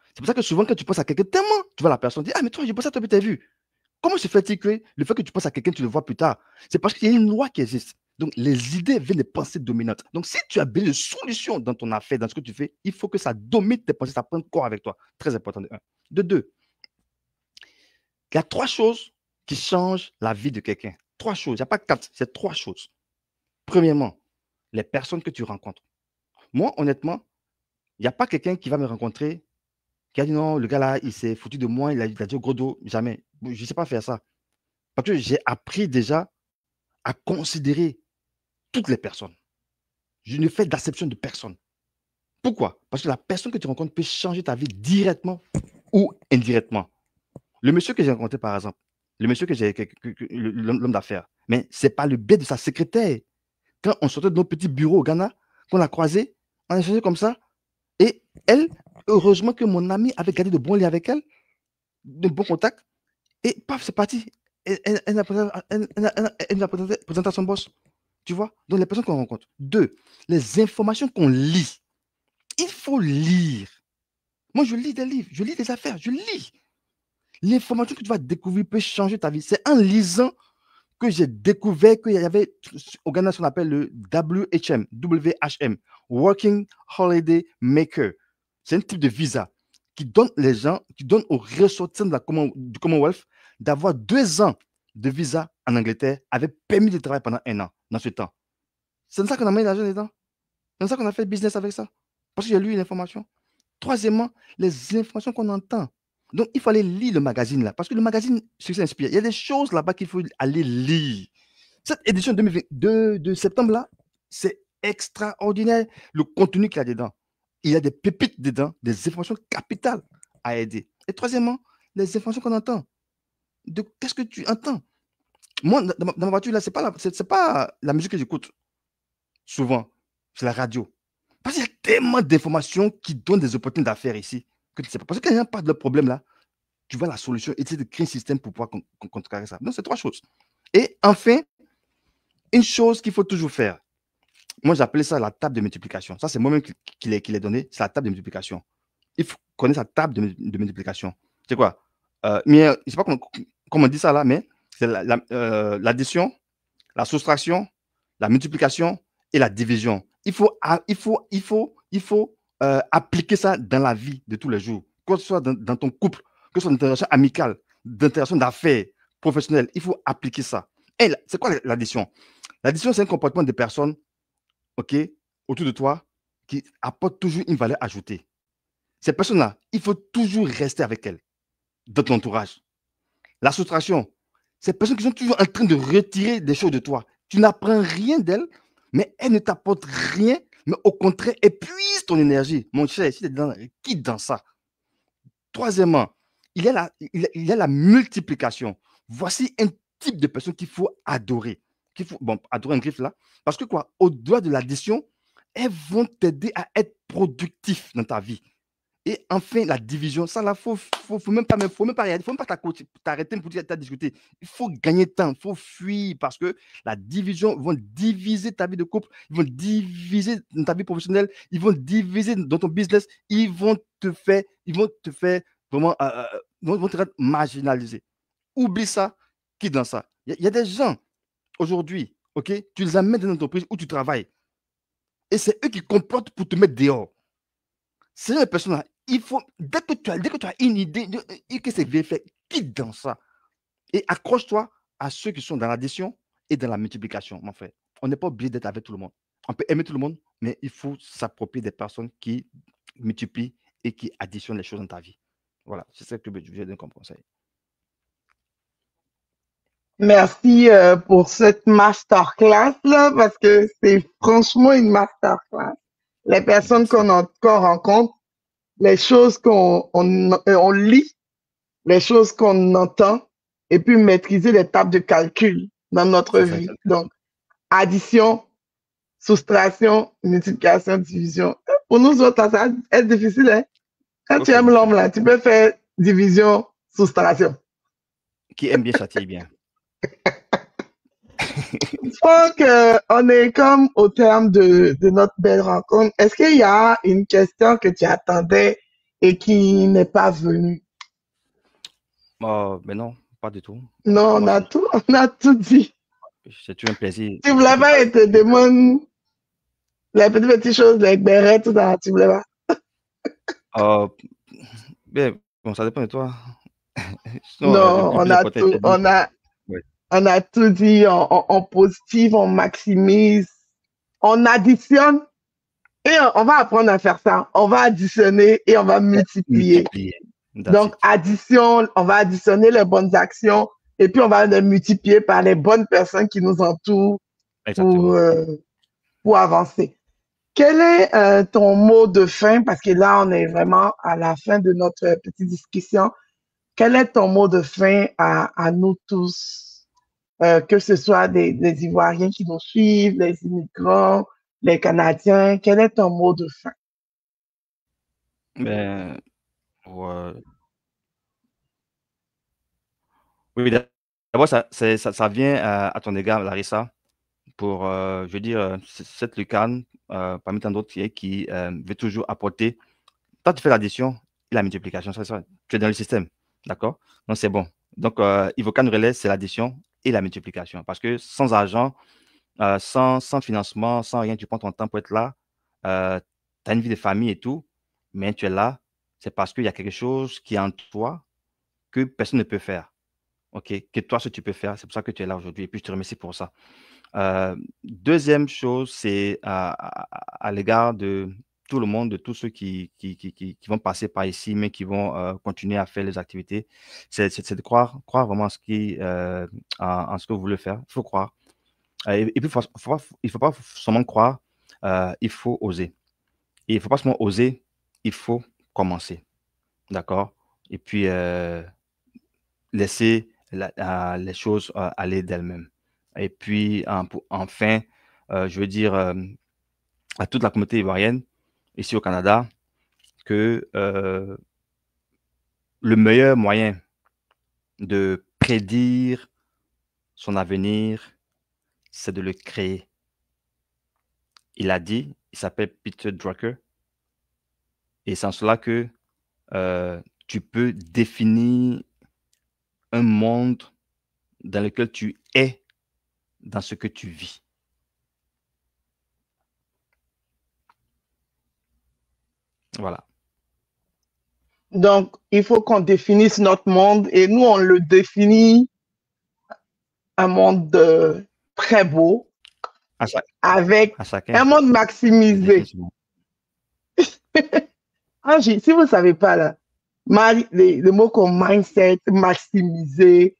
C'est pour ça que souvent, quand tu penses à quelqu'un, tellement, tu vois la personne dire, ah, mais toi, j'ai pensé à toi, tu as vu. Comment se fait-il que le fait que tu penses à quelqu'un, tu le vois plus tard? C'est parce qu'il y a une loi qui existe. Donc, les idées viennent des pensées dominantes. Donc, si tu as besoin de solutions dans ton affaire, dans ce que tu fais, il faut que ça domine tes pensées, ça prenne corps avec toi. Très important, de un. De deux, il y a trois choses qui changent la vie de quelqu'un. Trois choses. Il n'y a pas quatre, c'est trois choses. Premièrement, les personnes que tu rencontres. Moi, honnêtement, il n'y a pas quelqu'un qui va me rencontrer qui a dit non, le gars là, il s'est foutu de moi, il a dit au gros dos, jamais. Je ne sais pas faire ça. Parce que j'ai appris déjà à considérer toutes les personnes. Je ne fais d'acception de personne. Pourquoi? Parce que la personne que tu rencontres peut changer ta vie directement ou indirectement. Le monsieur que j'ai rencontré, par exemple, le monsieur que j'ai, l'homme d'affaires, mais ce n'est pas le biais de sa secrétaire. Quand on sortait de nos petits bureaux au Ghana, qu'on a croisé, on a échangé comme ça, et elle, heureusement que mon ami avait gardé de bons liens avec elle, de bons contacts, et paf, c'est parti. Elle a présenté à son boss. Tu vois? Donc, les personnes qu'on rencontre. Deux, les informations qu'on lit. Il faut lire. Moi, je lis des livres, je lis des affaires, je lis. L'information que tu vas découvrir peut changer ta vie. C'est en lisant que j'ai découvert qu'il y avait au Ghana ce qu'on appelle le WHM, Working Holiday Maker. C'est un type de visa qui donne les gens, qui donne aux ressortissants du Commonwealth d'avoir 2 ans de visa en Angleterre avec permis de travail pendant 1 an dans ce temps. C'est comme ça qu'on a mis l'argent dedans. C'est comme ça qu'on a fait le business avec ça. Parce que j'ai lu l'information. Troisièmement, les informations qu'on entend. Donc, il faut aller lire le magazine là, parce que le magazine Succès Inspire, il y a des choses là-bas qu'il faut aller lire. Cette édition 2022 de septembre là, c'est extraordinaire le contenu qu'il y a dedans. Il y a des pépites dedans, des informations capitales à aider. Et troisièmement, les informations qu'on entend. De qu'est-ce que tu entends? Moi, dans ma voiture là, c'est pas la musique que j'écoute souvent, c'est la radio. Parce qu'il y a tellement d'informations qui donnent des opportunités d'affaires ici que tu ne sais pas. Parce que quand il y a pas de problème là, tu vois la solution et tu essaies de créer un système pour pouvoir contrecarrer ça. Donc, c'est trois choses. Et enfin, une chose qu'il faut toujours faire. Moi, j'appelais ça la table de multiplication. Ça, c'est moi-même qui l'ai donné. C'est la table de multiplication. Il faut connaître la table de multiplication. C'est quoi? Mais je ne sais pas comment on dit ça là, mais c'est l'addition, la soustraction, la multiplication et la division. Il faut appliquer ça dans la vie de tous les jours, que ce soit dans ton couple, que ce soit dans une interaction amicale, d'interaction d'affaires, professionnelle. Il faut appliquer ça. Et c'est quoi l'addition? L'addition, c'est un comportement de personnes, OK, autour de toi qui apportent toujours une valeur ajoutée. Ces personnes-là, il faut toujours rester avec elles, dans ton entourage. La soustraction, ces personnes qui sont toujours en train de retirer des choses de toi. Tu n'apprends rien d'elles, mais elles ne t'apportent rien, mais au contraire, épuisent ton énergie. Mon cher, si tu es dans, quitte dans ça. Troisièmement, il y a la multiplication. Voici un type de personne qu'il faut adorer. Adorer un griffe là. Parce que quoi, au-delà de l'addition, elles vont t'aider à être productif dans ta vie. Et enfin, la division, ça là, faut même pas t'arrêter pour discuter. Il faut gagner temps, il faut fuir parce que la division vont diviser ta vie de couple, ils vont diviser dans ta vie professionnelle, ils vont diviser dans ton business, ils vont te faire vraiment, vont te rendre marginalisé. Oublie ça, quitte dans ça. Il y a des gens aujourd'hui, ok, tu les amènes dans une entreprise où tu travailles et c'est eux qui complotent pour te mettre dehors. Ces personnes-là, il faut, dès que tu as une idée et que c'est bien fait, quitte dans ça. Et accroche-toi à ceux qui sont dans l'addition et dans la multiplication, mon frère. On n'est pas obligé d'être avec tout le monde. On peut aimer tout le monde, mais il faut s'approprier des personnes qui multiplient et qui additionnent les choses dans ta vie. Voilà, c'est ça que je donne comme conseil. Merci pour cette masterclass là, parce que c'est franchement une masterclass. les personnes qu'on rencontre, les choses on lit, les choses qu'on entend, et puis maîtriser les tables de calcul dans notre C'est ça, vie. Donc, addition, soustraction, multiplication, division. Pour nous autres, ça va être difficile. Hein? Quand tu aimes l'homme, là, tu peux faire division, soustraction. Qui aime bien châtie bien. Franck, on est comme au terme de notre belle rencontre. Est-ce qu'il y a une question que tu attendais et qui n'est pas venue? Mais non, pas du tout. Non, Moi, on a tout dit. c'est toujours un plaisir. Tu voulais pas et te demande les petites choses, les bérets, tout ça, tu voulais pas? Bien, bon, ça dépend de toi. Sinon, Non, le plus important était dit. Ouais. On a tout dit, on positive, on maximise, on additionne et on va apprendre à faire ça. On va additionner et on va multiplier. Donc, addition, on va additionner les bonnes actions et puis on va les multiplier par les bonnes personnes qui nous entourent pour avancer. Quel est ton mot de fin? Parce que là, on est vraiment à la fin de notre petite discussion. Quel est ton mot de fin à nous tous? Que ce soit des Ivoiriens qui nous suivent, les immigrants, les Canadiens, quel est ton mot de fin? Ben, oui, d'abord, ça vient à ton égard, Larissa, pour, je veux dire, cette lucarne, parmi tant d'autres qui veut toujours apporter. Toi, tu fais l'addition et la multiplication, ça, tu es dans le système, d'accord? Donc, c'est bon. Donc, Ivocan Relais, c'est l'addition et la multiplication. Parce que sans argent, sans financement, sans rien, tu prends ton temps pour être là. Tu as une vie de famille et tout, mais tu es là, c'est parce qu'il y a quelque chose qui est en toi que personne ne peut faire. OK? Que toi, ce que tu peux faire, c'est pour ça que tu es là aujourd'hui. Et puis, je te remercie pour ça. Deuxième chose, c'est à l'égard de tout le monde, de tous ceux qui vont passer par ici, mais qui vont continuer à faire les activités, c'est de croire vraiment en ce que vous voulez faire. Il faut croire. Et puis, il ne faut pas seulement croire, il faut oser. Et il ne faut pas seulement oser, il faut commencer. D'accord? Et puis, laisser les choses aller d'elles-mêmes. Et puis, enfin, je veux dire à toute la communauté ivoirienne, ici au Canada, que le meilleur moyen de prédire son avenir, c'est de le créer. Il a dit, il s'appelle Peter Drucker, et c'est en cela que tu peux définir un monde dans lequel tu es dans ce que tu vis. Voilà. Donc, il faut qu'on définisse notre monde et nous, on le définit un monde très beau, avec un monde maximisé. Angie, si vous ne savez pas, là, le mot comme mindset, maximiser,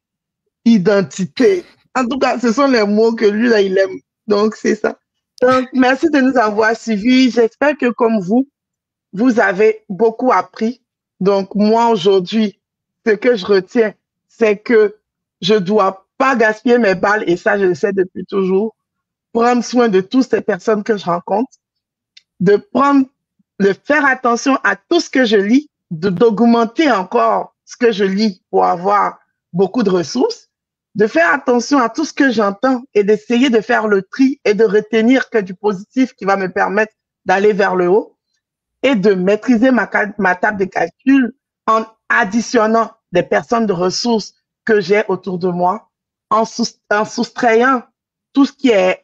identité, en tout cas, ce sont les mots que lui, là, il aime. Donc, c'est ça. Donc, merci de nous avoir suivis. J'espère que comme vous avez beaucoup appris. Donc, moi, aujourd'hui, ce que je retiens, c'est que je ne dois pas gaspiller mes balles, et ça, je le sais depuis toujours. Prendre soin de toutes ces personnes que je rencontre, de faire attention à tout ce que je lis, d'augmenter encore ce que je lis pour avoir beaucoup de ressources, de faire attention à tout ce que j'entends et d'essayer de faire le tri et de retenir que du positif qui va me permettre d'aller vers le haut, et de maîtriser ma table de calcul en additionnant des personnes de ressources que j'ai autour de moi, en soustrayant tout ce qui est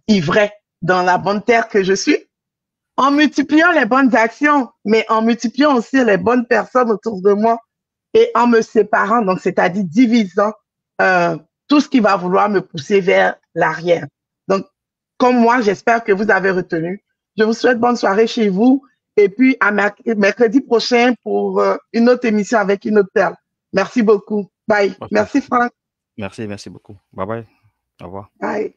ivraie dans la bonne terre que je suis, en multipliant les bonnes actions, mais en multipliant aussi les bonnes personnes autour de moi et en me séparant, donc c'est-à-dire divisant tout ce qui va vouloir me pousser vers l'arrière. Donc, comme moi, j'espère que vous avez retenu. Je vous souhaite bonne soirée chez vous et puis à mercredi prochain pour une autre émission avec une autre perle. Merci beaucoup. Bye. Merci Franck. Merci beaucoup. Bye bye. Au revoir. Bye.